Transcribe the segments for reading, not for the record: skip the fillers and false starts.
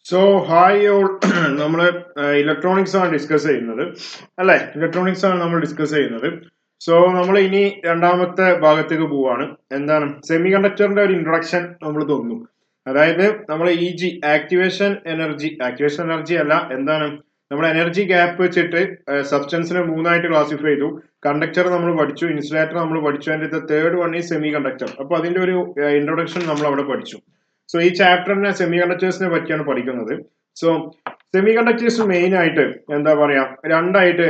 So hi all നമ്മൾ electronics ആണ് discuss ചെയ്യുന്നത് അല്ലെ. ഇലക്ട്രോണിക്സ് ആണ് നമ്മൾ ഡിസ്കസ് ചെയ്യുന്നത്. സോ നമ്മൾ ഇനി രണ്ടാമത്തെ ഭാഗത്തേക്ക് പോവാണ്. എന്താണ് സെമി കണ്ടക്ടറിന്റെ ഒരു ഇൻട്രൊഡക്ഷൻ നമ്മൾ തോന്നുന്നു. അതായത് നമ്മൾ ആക്ടിവേഷൻ എനർജി അല്ല, എന്താണ് നമ്മൾ എനർജി ഗ്യാപ്പ് വെച്ചിട്ട് സബ്സ്റ്റൻസിനെ മൂന്നായിട്ട് ക്ലാസിഫൈ ചെയ്തു. കണ്ടക്ടർ നമ്മൾ പഠിച്ചു, ഇൻസുലേറ്റർ നമ്മൾ പഠിച്ചു, അതിന്റെ തേർഡ് വൺ ഈ സെമി കണ്ടക്ടർ. അപ്പൊ അതിന്റെ ഒരു ഇൻട്രൊഡക്ഷൻ നമ്മൾ അവിടെ പഠിച്ചു. സോ ഈ ചാപ്റ്ററിനെ സെമി കണ്ടക്ടേഴ്സിനെ പറ്റിയാണ് പഠിക്കുന്നത്. സോ സെമി കണ്ടക്ടേഴ്സ് മെയിൻ ആയിട്ട് എന്താ പറയാ രണ്ടായിട്ട്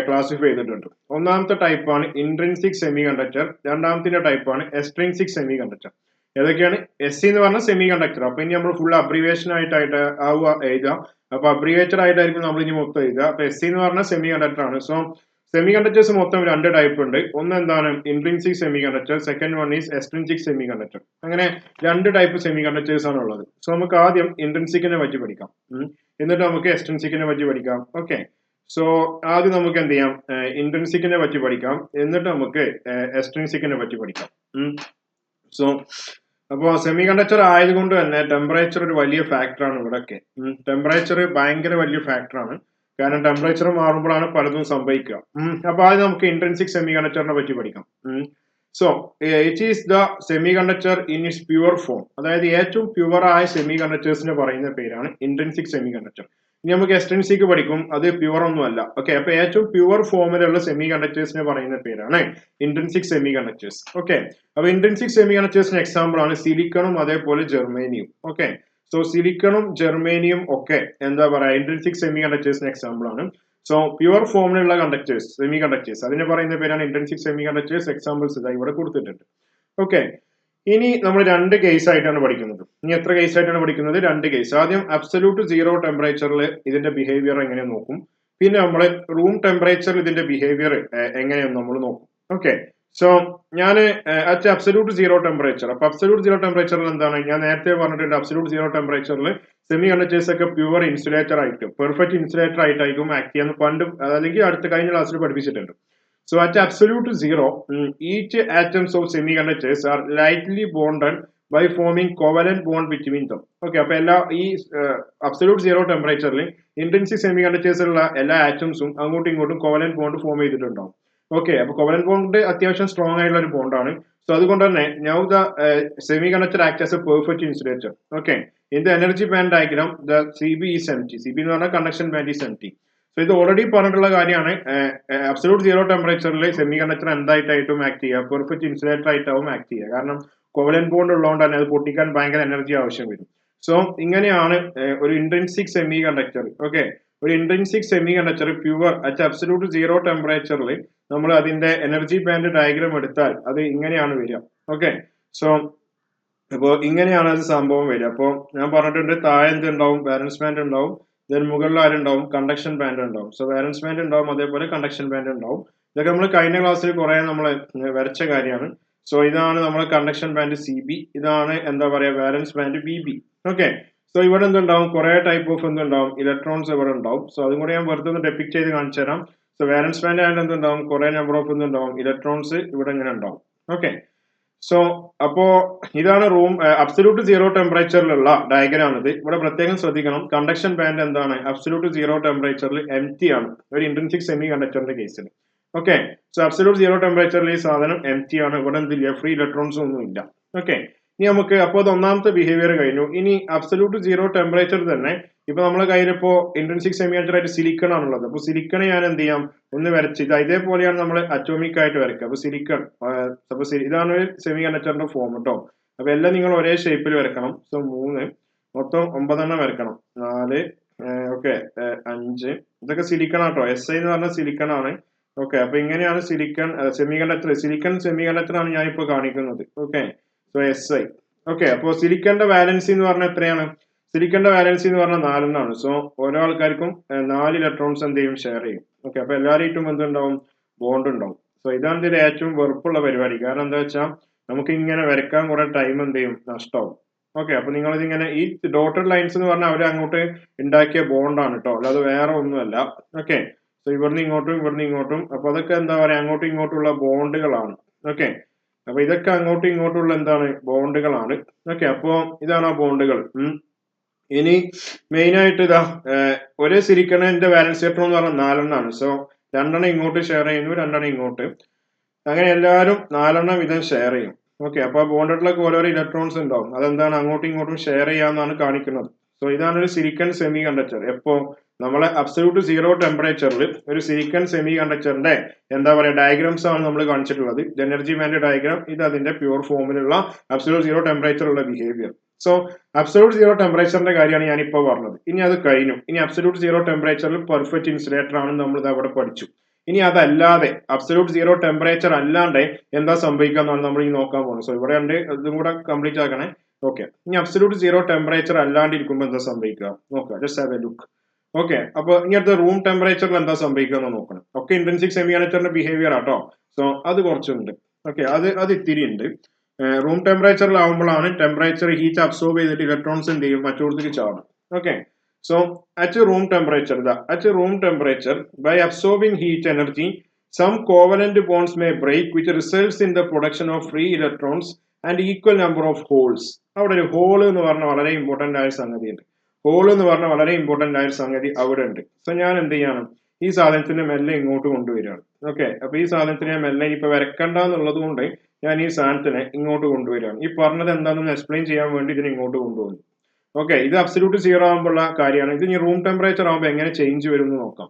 ക്ലാസിഫൈ ചെയ്തിട്ടുണ്ട്. ഒന്നാമത്തെ ടൈപ്പാണ് ഇൻട്രിൻസിക് സെമി കണ്ടക്ടർ, രണ്ടാമത്തെ ടൈപ്പാണ് എക്സ്ട്രിൻസിക് സെമി കണ്ടക്ടർ. ഏതൊക്കെയാണ്? എസ് എന്ന് പറഞ്ഞ സെമി കണ്ടക്ടർ. അപ്പൊ ഇനി നമ്മൾ ഫുൾ അബ്രിവേഷൻ ആയിട്ട് ആവുക എഴുതുക. അപ്പൊ അബ്രിവേറ്റഡ് ആയിട്ടായിരിക്കും നമ്മൾ ഇനി മൊത്തം എഴുതുക. അപ്പൊ എസ് എന്ന് പറഞ്ഞ സെമി കണ്ടക്ടർ ആണ്. സോ സെമി കണ്ടക്ടേഴ്സ് മൊത്തം രണ്ട് ടൈപ്പ് ഉണ്ട്. ഒന്ന് എന്താണ് intrinsic semi conductor, second one is extrinsic semi conductor. അങ്ങനെ രണ്ട് ടൈപ്പ് സെമി കണ്ടക്ടേഴ്സ് ആണ് ഉള്ളത്. സോ നമുക്ക് ആദ്യം ഇൻട്രിൻസിക്കിനെ പറ്റി പഠിക്കാം, എന്നിട്ട് നമുക്ക് എക്സ്ട്രിൻസിക്കിനെ പറ്റി പഠിക്കാം. ഓക്കെ, സോ ആദ്യം നമുക്ക് എന്ത് ചെയ്യാം, ഇൻട്രിൻസിക്കിനെ പറ്റി പഠിക്കാം, എന്നിട്ട് നമുക്ക് എക്സ്ട്രിൻസിക്കിനെ പറ്റി പഠിക്കാം. സോ അപ്പോൾ സെമി കണ്ടക്ടർ ആയതുകൊണ്ട് തന്നെ ടെമ്പറേച്ചർ ഒരു വലിയ ഫാക്ടറാണ് ഇവിടെയൊക്കെ. ടെമ്പറേച്ചർ ഭയങ്കര വലിയ ഫാക്ടറാണ്. കാരണം ടെമ്പറേച്ചർ മാറുമ്പോഴാണ് പലതും സംഭവിക്കുക. അപ്പൊ ആദ്യം നമുക്ക് ഇൻട്രിൻസിക് സെമി കണ്ടക്ടറിനെ പറ്റി പഠിക്കാം. So it is the semi conductor in its pure form. അതായത് ഏറ്റവും പ്യുവർ ആയ സെമി കണ്ടക്ടേഴ്സിന് പറയുന്ന പേരാണ് ഇൻട്രിൻസിക് സെമി കണ്ടക്ടർ. ഇനി നമുക്ക് എക്സ്ട്രിൻസിക് പഠിക്കും, അത് പ്യുവർ ഒന്നും അല്ല. ഓക്കെ, അപ്പൊ ഏറ്റവും പ്യുവർ ഫോമിലുള്ള സെമി കണ്ടക്ടേഴ്സിനെ പറയുന്ന പേരാണ് ഇൻട്രിൻസിക് സെമി കണ്ടക്ടേഴ്സ്. ഓക്കെ, അപ്പൊ ഇൻട്രിൻസിക് സെമി കണ്ടക്ടേഴ്സിന് എക്സാമ്പിൾ ആണ് സിലിക്കണും അതേപോലെ ജെർമേനിയും. ഓക്കെ, സോ സിലിക്കണും ജെർമേനിയും ഒക്കെ എന്താ പറയാ ഇൻട്രിൻസിക് സെമി കണ്ടക്ടേഴ്സിന് എക്സാമ്പിൾ ആണ്. സോ പ്യുവർ ഫോമിലുള്ള കണ്ടക്ടേഴ്സ്, സെമി കണ്ടക്ടേഴ്സ്, അതിനെ പറയുന്ന പേരാണ് ഇൻട്രിൻസിക് സെമി കണ്ടക്ടേഴ്സ്. എക്സാമ്പിൾസ് ഇതാ ഇവിടെ കൊടുത്തിട്ടുണ്ട്. ഓക്കെ, ഇനി നമ്മൾ രണ്ട് കേസ് ആയിട്ടാണ് പഠിക്കുന്നത്. ഇനി എത്ര കേസ് ആയിട്ടാണ് പഠിക്കുന്നത്? രണ്ട് കേസ്. ആദ്യം അബ്സല്യൂട്ട് സീറോ ടെമ്പറേച്ചറിൽ ഇതിന്റെ ബിഹേവിയർ എങ്ങനെ നോക്കും, പിന്നെ നമ്മൾ റൂം ടെമ്പറേച്ചറിൽ ഇതിന്റെ ബിഹേവിയർ എങ്ങനെയെന്ന് നമ്മൾ നോക്കും. ഓക്കെ, സോ ഞാൻ അറ്റ് അബ്സല്യൂട്ട് സീറോ ടെമ്പറേച്ചർ. അപ്പൊ അബ്സല്യൂട്ട് സീറോ ടെമ്പറേച്ചറിൽ എന്താണ്, ഞാൻ നേരത്തെ പറഞ്ഞിട്ടുണ്ട്, അബ്സല്യൂട്ട് സീറോ ടെമ്പറേച്ചറിൽ സെമി കണ്ടക്ടേഴ്സ് ഒക്കെ പ്യുവർ ഇൻസുലേറ്റർ ആയിട്ട്, പെർഫെക്റ്റ് ഇൻസുലേറ്റർ ആയിട്ടായിരിക്കും ആക്ട് ചെയ്യാന്ന് പണ്ട് അല്ലെങ്കിൽ അടുത്ത കഴിഞ്ഞ ക്ലാസ്സിൽ പഠിപ്പിച്ചിട്ടുണ്ട്. So at absolute zero, each atoms of semiconductors are lightly bonded by forming covalent bond between them. Okay, അപ്പൊ എല്ലാ ഈ അബ്സല്യൂട്ട് സീറോ ടെമ്പറേച്ചറിൽ ഇൻട്രിൻസിക് സെമി കണ്ടക്ടേഴ്സിലുള്ള എല്ലാ ആറ്റംസും അങ്ങോട്ടും ഇങ്ങോട്ടും കോവലന്റ് ബോണ്ട് ഫോം ചെയ്തിട്ടുണ്ടാവും. ഓക്കെ, അപ്പൊ കോവലന്റ് ബോണ്ട് അത്യാവശ്യം സ്ട്രോങ് ആയിട്ടുള്ള ഒരു ബോണ്ടാണ്. സോ അതുകൊണ്ട് തന്നെ now the semiconductor acts as a perfect insulator. Okay, in the energy band diagram the CB is empty. CB എന്ന് പറഞ്ഞാൽ conduction band is empty. So ഇത് ഓൾറെഡി പറഞ്ഞിട്ടുള്ള കാര്യമാണ്. അബ്സല്യൂട്ട് സീറോ ടെമ്പറേച്ചറിൽ സെമി കണ്ടക്ടർ എന്തായിട്ടായിട്ടും ആക്ട് ചെയ്യുക, പെർഫെക്റ്റ് ഇൻസുലേറ്റർ ആയിട്ടാവും act ചെയ്യുക. കാരണം കോവലന്റ് ബോണ്ട് ഉള്ളതുകൊണ്ട് തന്നെ അത് പൊട്ടിക്കാൻ ഭയങ്കര എനർജി ആവശ്യം വരും. സോ ഇങ്ങനെയാണ് ഒരു ഇൻട്രിൻസിക് സെമി കണ്ടക്ടർ. ഓക്കെ, ഒരു intrinsic semiconductor pure at absolute zero ടെമ്പറേച്ചറിൽ നമ്മൾ അതിന്റെ എനർജി ബാൻഡ് ഡയഗ്രാം എടുത്താൽ അത് ഇങ്ങനെയാണ് വരിക. ഓക്കെ, സോ അപ്പോൾ ഇങ്ങനെയാണ് അത് സംഭവം വരിക. അപ്പോൾ ഞാൻ പറഞ്ഞിട്ടുണ്ട്, താഴെ എന്തുണ്ടാവും, ബാലൻസ് ബാൻഡ് ഉണ്ടാവും, ദെൻ മുകളിൽ ആരുണ്ടാവും, കണ്ടക്ഷൻ ബാൻഡ് ഉണ്ടാവും. സോ ബാലൻസ് ബാൻഡ് ഉണ്ടാവും, അതേപോലെ കണ്ടക്ഷൻ ബാൻഡ് ഉണ്ടാവും. ഇതൊക്കെ നമ്മൾ കഴിഞ്ഞ ക്ലാസ്സിൽ കുറെ നമ്മൾ വരച്ച കാര്യമാണ്. സോ ഇതാണ് നമ്മുടെ കണ്ടക്ഷൻ ബാൻഡ് CB, ഇതാണ് എന്താ പറയാ balance band BB. Okay, so ഇവിടെ എന്തുണ്ടാവും, കുറെ ടൈപ്പ് ഓഫ് എന്തുണ്ടാവും, ഇലക്ട്രോൺസ് ഇവിടെ ഉണ്ടാവും. സോ അതും കൂടെ ഞാൻ വെറുതെ ഒന്ന് ഡെപ്പിക്ട് ചെയ്ത് കാണിച്ചു തരാം. സോ ബാലൻസ് ബാൻഡ് ആയിട്ട് എന്തുണ്ടാവും, കുറെ നമ്പർ ഓഫ് എന്തുണ്ടാവും, ഇലക്ട്രോൺസ് ഇവിടെ ഇങ്ങനെ ഉണ്ടാവും. ഓക്കെ, സോ അപ്പോ ഇതാണ് റൂം അബ്സല്യൂട്ട് സീറോ ടെമ്പറേച്ചറിലുള്ള ഡയഗ്രാം ഇത്. ഇവിടെ പ്രത്യേകം ശ്രദ്ധിക്കണം, കണ്ടക്ഷൻ ബാൻഡ് എന്താണ് അബ്സല്യൂട്ട് സീറോ ടെമ്പറേച്ചറിൽ എംപ്റ്റി ആണ്, ഒരു ഇൻട്രിൻസിക് സെമി കണ്ടക്ടറിന്റെ കേസിൽ. ഓക്കെ, സോ അബ്സല്യൂട്ട് സീറോ ടെമ്പറേച്ചറിൽ ഈ സാധനം എംപ്റ്റി ആണ്, ഇവിടെ എന്തില്ല, ഫ്രീ ഇലക്ട്രോൺസ് ഒന്നും ഇല്ല. ഓക്കെ, ഇനി നമുക്ക് അപ്പോൾ അത് ഒന്നാമത്തെ ബിഹേവിയർ കഴിഞ്ഞു. ഇനി അബ്സല്യൂട്ട് സീറോ ടെമ്പറേച്ചർ തന്നെ ഇപ്പൊ നമ്മളെ കയ്യിൽ ഇപ്പോ ഇൻട്രിൻസിക് സെമി കണ്ടക്ടർ ആയിട്ട് സിലിക്കൺ ആണുള്ളത്. അപ്പൊ സിലിക്കൺ ഞാൻ എന്ത് ചെയ്യാം, ഒന്ന് വരച്ചില്ല, ഇതേപോലെയാണ് നമ്മൾ അറ്റോമിക് ആയിട്ട് വരയ്ക്കുക. അപ്പൊ സിലിക്കൺ അപ്പൊ ഇതാണ് ഒരു സെമി കണ്ടക്ടറിന്റെ ഫോം കേട്ടോ. അപ്പൊ എല്ലാം നിങ്ങൾ ഒരേ ഷേപ്പിൽ വരക്കണം. സോ 3 മൊത്തം 9 വരക്കണം. 4 ഓക്കെ 5 ഇതൊക്കെ സിലിക്കൺ ആട്ടോ. SI എന്ന് പറഞ്ഞ സിലിക്കൺ ആണ്. ഓക്കെ, അപ്പൊ ഇങ്ങനെയാണ് silicon semiconductor. Silicon semiconductor ആണ് ഞാൻ ഇപ്പൊ കാണിക്കുന്നത്. Okay, so SI. ഓക്കെ, അപ്പൊ സിലിക്കന്റെ വാലൻസി എന്ന് പറഞ്ഞാൽ എത്രയാണ്? സിലിക്കന്റെ വാലൻസി എന്ന് പറഞ്ഞാൽ 4 സോ ഓരോ ആൾക്കാർക്കും 4 ഇലക്ട്രോൺസ് എന്ത് ചെയ്യും, ഷെയർ ചെയ്യും. ഓക്കെ, അപ്പൊ എല്ലാവരും എന്തുണ്ടാവും, ബോണ്ട് ഉണ്ടാവും. സോ ഇതാണ് ഇതിന്റെ ഏറ്റവും വെറുപ്പുള്ള പരിപാടി. കാരണം എന്താ വെച്ചാൽ നമുക്ക് ഇങ്ങനെ വരയ്ക്കാൻ കുറെ ടൈം എന്ത് ചെയ്യും, നഷ്ടമാവും. ഓക്കെ, അപ്പൊ നിങ്ങൾ ഇതിങ്ങനെ ഈ ഡോട്ടഡ് ലൈൻസ് എന്ന് പറഞ്ഞാൽ അവർ അങ്ങോട്ട് ഉണ്ടാക്കിയ ബോണ്ടാണ് കേട്ടോ, അല്ലാതെ വേറെ ഒന്നുമല്ല. ഓക്കെ, സോ ഇവിടുന്ന് ഇങ്ങോട്ടും, അപ്പൊ അതൊക്കെ എന്താ പറയാ അങ്ങോട്ടും ഇങ്ങോട്ടുള്ള ബോണ്ടുകളാണ്. ഓക്കെ, അപ്പൊ ഇതൊക്കെ അങ്ങോട്ടും ഇങ്ങോട്ടുള്ള എന്താണ്, ബോണ്ടുകളാണ്. ഓക്കെ, അപ്പോ ഇതാണ് ആ ബോണ്ടുകൾ. ഇനി മെയിൻ ആയിട്ട് ഇതാ ഒരേ സിലിക്കണിന്റെ വാലൻസ് ഇലക്ട്രോൺ എന്ന് പറഞ്ഞാൽ 4 സോ 2 ഇങ്ങോട്ട് ഷെയർ ചെയ്യുന്നു, 2 ഇങ്ങോട്ട്, അങ്ങനെ എല്ലാവരും 4 വീതം ഷെയർ ചെയ്യും. ഓക്കെ, അപ്പൊ ബോണ്ടഡിലൊക്കെ ഓരോരോ ഇലക്ട്രോൺസ് ഉണ്ടാവും, അതെന്താണ് അങ്ങോട്ടും ഇങ്ങോട്ടും ഷെയർ ചെയ്യാന്നാണ് കാണിക്കുന്നത്. സോ ഇതാണ് ഒരു സിലിക്കൺ സെമി കണ്ടക്ടർ. എപ്പോ നമ്മളെ അബ്സല്യൂട്ട് സീറോ ടെമ്പറേച്ചറിൽ ഒരു സിലിക്കൺ സെമി കണ്ടക്ടറിന്റെ എന്താ പറയുക ഡയഗ്രാംസ് ആണ് നമ്മൾ കാണിച്ചിട്ടുള്ളത്. എനർജി ബാൻഡ് ഡയഗ്രാം, ഇത് അതിന്റെ പ്യൂർ ഫോമിലുള്ള അബ്സല്യൂട്ട് സീറോ ടെമ്പറേച്ചറുള്ള ബിഹേവിയർ. സോ അബ്സല്യൂട്ട് സീറോ ടെമ്പറേച്ചറിന്റെ കാര്യമാണ് ഞാൻ ഇപ്പോൾ പറഞ്ഞത്. ഇനി അത് കഴിഞ്ഞു. ഇനി അബ്സല്യൂട്ട് സീറോ ടെമ്പറേച്ചറിൽ പെർഫെക്റ്റ് ഇൻസുലേറ്റർ ആണെന്ന് നമ്മൾ ഇത് അവിടെ പഠിച്ചു. ഇനി അതല്ലാതെ അബ്സല്യൂട്ട് സീറോ ടെമ്പറേച്ചർ അല്ലാണ്ട് എന്താ സംഭവിക്കുക എന്നാണ് നമ്മൾ ഈ നോക്കാൻ പോകുന്നത്. സോ ഇവിടെ ഉണ്ട്, ഇതും കൂടെ കംപ്ലീറ്റ് ആക്കണേ. ഓക്കെ, ഇനി അബ്സല്യൂട്ട് സീറോ ടെമ്പറേച്ചർ അല്ലാണ്ടിരിക്കുമ്പോൾ എന്താ സംഭവിക്കുക നോക്കുക. Just have A look. Okay, അപ്പൊ ഇനി അടുത്ത റൂം ടെമ്പറേച്ചറിൽ എന്താ സംഭവിക്കുക എന്ന് നോക്കണം. ഒക്കെ ഇൻട്രിൻസിക് സെമി കണ്ടക്ടറിന്റെ ബിഹേവിയർ ആട്ടോ. സോ അത് കുറച്ചുണ്ട്. ഓക്കെ, അത് ഇത്തിരി ഉണ്ട്. റൂം ടെമ്പറേച്ചറിലാവുമ്പോഴാണ് ടെമ്പറേച്ചർ ഹീറ്റ് അബ്സോർബ് ചെയ്തിട്ട് ഇലക്ട്രോൺസ് എന്ത് ചെയ്യും മറ്റൊരുത്തേക്ക് ചാടും. Okay, so at room temperature, by absorbing heat energy, some covalent bonds may break, which results in the production of free electrons and equal number of holes. അവിടെ ഒരു whole എന്ന് പറഞ്ഞ വളരെ important ആയ സംഗതി ഉണ്ട്. ഹോൾ എന്ന് പറഞ്ഞ വളരെ ഇമ്പോർട്ടന്റ് ആയ സംഗതി അവിടെ ഉണ്ട്. സോ ഞാൻ എന്ത് ചെയ്യണം, ഈ സാധനത്തിന്റെ മെല്ലെ ഇങ്ങോട്ട് കൊണ്ടുവരികയാണ്. ഓക്കെ, അപ്പൊ ഈ സാധനത്തിനെ മെല്ലെ ഇപ്പൊ വരക്കണ്ട എന്നുള്ളത് കൊണ്ട് ഞാൻ ഈ സാധനത്തിനെ ഇങ്ങോട്ട് കൊണ്ടുവരികയാണ്. ഈ പറഞ്ഞത് എന്താണെന്ന് എക്സ്പ്ലെയിൻ ചെയ്യാൻ വേണ്ടി ഇതിനെ ഇങ്ങോട്ട് കൊണ്ടുവന്നു. ഓക്കെ, ഇത് അബ്സല്യൂട്ട് സീറോ ആകുമ്പോഴുള്ള കാര്യമാണ്. ഇത് ഇനി റൂം ടെമ്പറേച്ചർ ആകുമ്പോൾ എങ്ങനെ ചേഞ്ച് വരും എന്ന് നോക്കാം.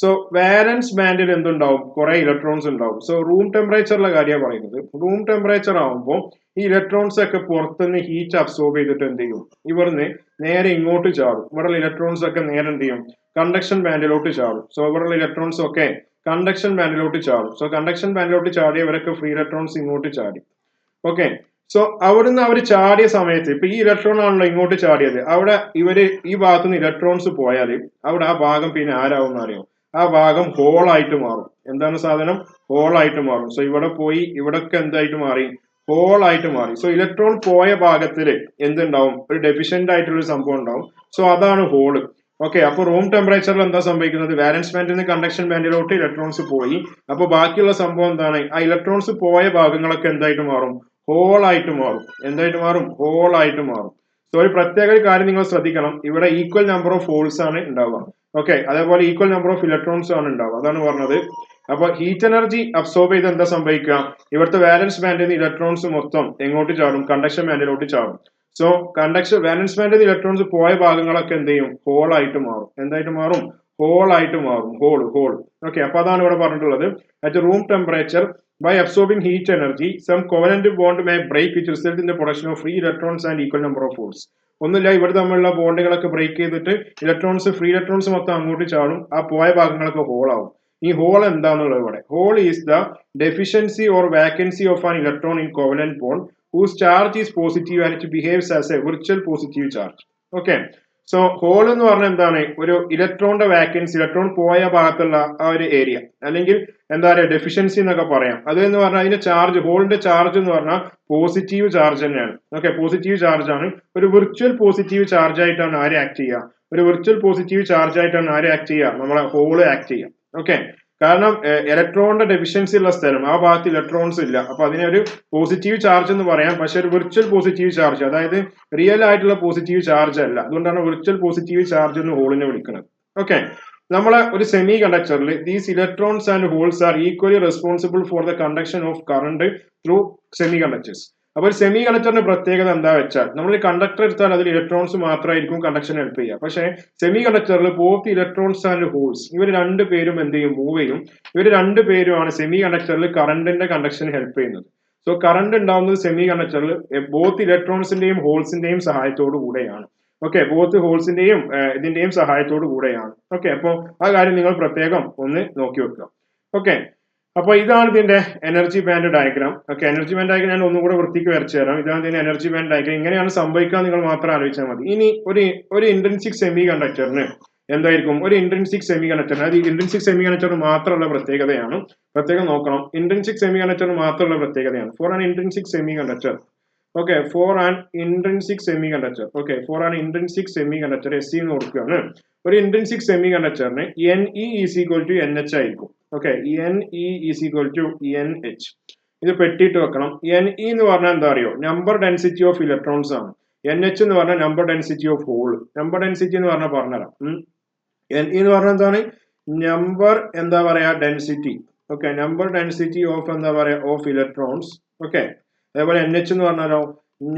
സോ വാലൻസ് ബാൻഡിൽ എന്തുണ്ടാവും, കുറെ ഇലക്ട്രോൺസ് ഉണ്ടാവും. സോ റൂം ടെമ്പറേച്ചറിലെ കാര്യമാണ് പറയുന്നത്. റൂം ടെമ്പറേച്ചർ ആകുമ്പോൾ ഈ ഇലക്ട്രോൺസ് ഒക്കെ പുറത്തുനിന്ന് ഹീറ്റ് അബ്സോർബ് ചെയ്തിട്ട് എന്ത് ചെയ്യും, ഇവിടുന്ന് നേരെ ഇങ്ങോട്ട് ചാടും. ഇവിടെയുള്ള ഇലക്ട്രോൺസ് ഒക്കെ നേരെ എന്ത് ചെയ്യും, കണ്ടക്ഷൻ ബാൻഡിലോട്ട് ചാടും. സോ ഇവിടെയുള്ള ഇലക്ട്രോൺസ് ഒക്കെ കണ്ടക്ഷൻ ബാൻഡിലോട്ട് ചാടും. സോ കണ്ടക്ഷൻ ബാൻഡിലോട്ട് ചാടിയവരൊക്കെ ഫ്രീ ഇലക്ട്രോൺസ് ഇങ്ങോട്ട് ചാടി. ഓക്കെ, സോ അവിടുന്ന് അവർ ചാടിയ സമയത്ത് ഇപ്പൊ ഈ ഇലക്ട്രോൺ ആണല്ലോ ഇങ്ങോട്ട് ചാടിയത്. അവിടെ ഇവര് ഈ ഭാഗത്ത് നിന്ന് ഇലക്ട്രോൺസ് പോയാൽ അവിടെ ആ ഭാഗം പിന്നെ ആരാവും അറിയാം, ആ ഭാഗം ഹോൾ ആയിട്ട് മാറും. എന്താണ് സാധനം, ഹോൾ ആയിട്ട് മാറും. സോ ഇവിടെ പോയി ഇവിടൊക്കെ എന്തായിട്ട് മാറി, ഹോൾ ആയിട്ട് മാറി. സോ ഇലക്ട്രോൺ പോയ ഭാഗത്തില് എന്തുണ്ടാവും, ഒരു ഡെഫിഷ്യന്റ് ആയിട്ടുള്ള ഒരു സംഭവം ഉണ്ടാവും. സോ അതാണ് ഹോള്. ഓക്കെ, അപ്പൊ റൂം ടെമ്പറേച്ചറിൽ എന്താ സംഭവിക്കുന്നത്, വാലൻസ് ബാൻഡിൽ നിന്ന് കണ്ടക്ഷൻ ബാൻഡിലോട്ട് ഇലക്ട്രോൺസ് പോയി. അപ്പൊ ബാക്കിയുള്ള സംഭവം എന്താണ്, ആ ഇലക്ട്രോൺസ് പോയ ഭാഗങ്ങളൊക്കെ എന്തായിട്ട് മാറും, ഹോൾ ആയിട്ട് മാറും. എന്തായിട്ട് മാറും, ഹോൾ ആയിട്ട് മാറും. സോ ഒരു പ്രത്യേക ഒരു കാര്യം നിങ്ങൾ ശ്രദ്ധിക്കണം, ഇവിടെ ഈക്വൽ നമ്പർ ഓഫ് ഹോൾസ് ആണ് ഉണ്ടാവുക. ഓക്കെ, അതേപോലെ ഈക്വൽ നമ്പർ ഓഫ് ഇലക്ട്രോൺസ് ആണ് ഉണ്ടാവുക. അതാണ് പറഞ്ഞത്. അപ്പൊ ഹീറ്റ് എനർജി അബ്സോർബ് ചെയ്ത് എന്താ സംഭവിക്കുക, ഇവിടുത്തെ വാലൻസ് ബാൻഡിൽ നിന്ന് ഇലക്ട്രോൺസ് മൊത്തം എങ്ങോട്ട് ചാടും, കണ്ടക്ഷൻ ബാൻഡിലോട്ട് ചാടും. സോ കണ്ടക്ഷൻ വാലൻസ് ബാൻഡിൽ നിന്ന് ഇലക്ട്രോൺസ് പോയ ഭാഗങ്ങളൊക്കെ എന്ത് ചെയ്യും, ഹോൾ ആയിട്ട് മാറും. എന്തായിട്ട് മാറും, ഹോൾ ആയിട്ട് മാറും. ഹോൾ. ഓക്കെ, അപ്പൊ അതാണ് ഇവിടെ പറഞ്ഞിട്ടുള്ളത്. At room temperature, by absorbing heat energy, some covalent bond may break, which result in the production of free electrons and equal number of holes. ഒന്നുമില്ല, ഇവിടെ തമ്മിലുള്ള ബോണ്ടുകളൊക്കെ ബ്രേക്ക് ചെയ്തിട്ട് ഫ്രീ ഇലക്ട്രോൺസ് മൊത്തം അങ്ങോട്ട് ചാടും. ആ പോയ ഭാഗങ്ങളൊക്കെ ഹോൾ ആവും. ഈ ഹോൾ എന്താണെന്നുള്ളത് ഇവിടെ, hole is the deficiency or vacancy of an electron in covalent bond whose charge is positive and it behaves as a virtual positive charge. Okay, so hole എന്ന് പറഞ്ഞാൽ എന്താണ്, ഒരു ഇലക്ട്രോണിന്റെ വാക്കൻസി, ഇലക്ട്രോൺ പോയ ഭാഗത്തുള്ള ആ ഒരു ഏരിയ, അല്ലെങ്കിൽ എന്താ പറയുക ഡെഫിഷ്യൻസി എന്നൊക്കെ പറയാം. അത് എന്ന് പറഞ്ഞാൽ അതിന്റെ ചാർജ്, ഹോളിന്റെ ചാർജ് എന്ന് പറഞ്ഞാൽ പോസിറ്റീവ് ചാർജ് തന്നെയാണ്. ഓക്കെ, പോസിറ്റീവ് ചാർജ് ആണ്. ഒരു വിർച്വൽ പോസിറ്റീവ് ചാർജ് ആയിട്ടാണ് ആര് ആക്ട് ചെയ്യുക, ഒരു വിർച്വൽ പോസിറ്റീവ് ചാർജ് ആയിട്ടാണ് ആര് ആക്ട് ചെയ്യുക, നമ്മളെ ഹോള് ആക്ട് ചെയ്യുക. ഓക്കെ, കാരണം ഇലക്ട്രോണിന്റെ ഡെഫിഷ്യൻസി ഉള്ള സ്ഥലം, ആ ഭാഗത്ത് ഇലക്ട്രോൺസ് ഇല്ല. അപ്പൊ അതിനെ ഒരു പോസിറ്റീവ് ചാർജ് എന്ന് പറയാം. പക്ഷെ ഒരു വിർച്വൽ പോസിറ്റീവ് ചാർജ്, അതായത് റിയൽ ആയിട്ടുള്ള പോസിറ്റീവ് ചാർജ് അല്ല. അതുകൊണ്ടാണ് വിർച്വൽ പോസിറ്റീവ് ചാർജ് എന്ന് ഹോളിനെ വിളിക്കുന്നത്. ഓക്കെ, നമ്മളെ ഒരു സെമി കണ്ടക്ടറിൽ these electrons and holes are equally responsible for the conduction of current through semiconductors. അപ്പൊ ഒരു സെമി കണ്ടക്ടറിന്റെ പ്രത്യേകത എന്താ വെച്ചാൽ, നമ്മൾ കണ്ടക്ടർ എടുത്താൽ അതിൽ ഇലക്ട്രോൺസ് മാത്രമായിരിക്കും കണ്ടക്ഷൻ ഹെൽപ്പ് ചെയ്യുക. പക്ഷേ സെമി കണ്ടക്ടറിൽ ബോത്ത് ഇലക്ട്രോൺസ് ആൻഡ് ഹോൾസ്, ഇവർ രണ്ടുപേരും എന്ത് ചെയ്യും, മൂവ് ചെയ്യും. ഇവർ രണ്ടുപേരുമാണ് സെമി കണ്ടക്ടറിൽ കറണ്ടിന്റെ കണ്ടക്ഷൻ ഹെൽപ്പ് ചെയ്യുന്നത്. സോ കറണ്ട് ഉണ്ടാവുന്നത് സെമി കണ്ടക്ടറിൽ ബോത്ത് ഇലക്ട്രോൺസിന്റെയും ഹോൾസിന്റെയും സഹായത്തോടു കൂടെയാണ്. ഓക്കെ, ബോത്ത് ഹോൾസിന്റെയും ഇതിന്റെയും സഹായത്തോടു കൂടെയാണ്. ഓക്കെ, അപ്പോൾ ആ കാര്യം നിങ്ങൾ പ്രത്യേകം ഒന്ന് നോക്കി വെക്കുക. ഓക്കെ, അപ്പൊ ഇതാണ് ഇതിന്റെ energy band diagram. Okay, energy band diagram ഞാൻ ഒന്നും കൂടെ വൃത്തിക്ക് വരച്ചു തരാം. ഇതാണ് ഇതിന്റെ എനർജി ബാൻഡ് ഡയഗ്രാം. ഇങ്ങനെയാണ് സംഭവിക്കുക, നിങ്ങൾ മാത്രം ആലോചിച്ചാൽ മതി. ഇനി ഒരു ഇൻട്രിൻസിക് സെമി കണ്ടക്ടറിന് എന്തായിരിക്കും, ഒരു ഇൻട്രിൻസിക് സെമി കണ്ടക്ടറിന്, അത് ഇൻട്രിൻസിക് സെമി കണ്ടക്ടറിന് മാത്രമുള്ള പ്രത്യേകതയാണ്. പ്രത്യേകം നോക്കണം, ഇൻട്രിൻസിക് സെമി കണ്ടക്ടറിന് മാത്രമുള്ള പ്രത്യേകതയാണ്. For an intrinsic semiconductor, okay, for an intrinsic semiconductor, okay, for an intrinsic semiconductor S എന്ന് കൊടുക്കുകയാണ്. ഒരു ഇൻട്രിൻസിക് സെമി കണ്ടക്ടറിന് NE is equal to NH ആയിരിക്കും. Okay, NE is equal to NH. ഇത് പെട്ടിട്ട് വെക്കണം. NE എന്ന് പറഞ്ഞാൽ എന്താ അറിയോ, നമ്പർ ഡെൻസിറ്റി ഓഫ് ഇലക്ട്രോൺസ് ആണ്. NH എന്ന് പറഞ്ഞാൽ number density of hole. Number density എന്ന് പറഞ്ഞാൽ പറഞ്ഞുതരാം. NE എന്ന് പറഞ്ഞാൽ എന്താണ്? നമ്പർ എന്താ പറയാ density. Okay, number density of എന്താ പറയാ ഓഫ് ഇലക്ട്രോൺസ്. ഓക്കെ, അതേപോലെ NH എന്ന് പറഞ്ഞാലോ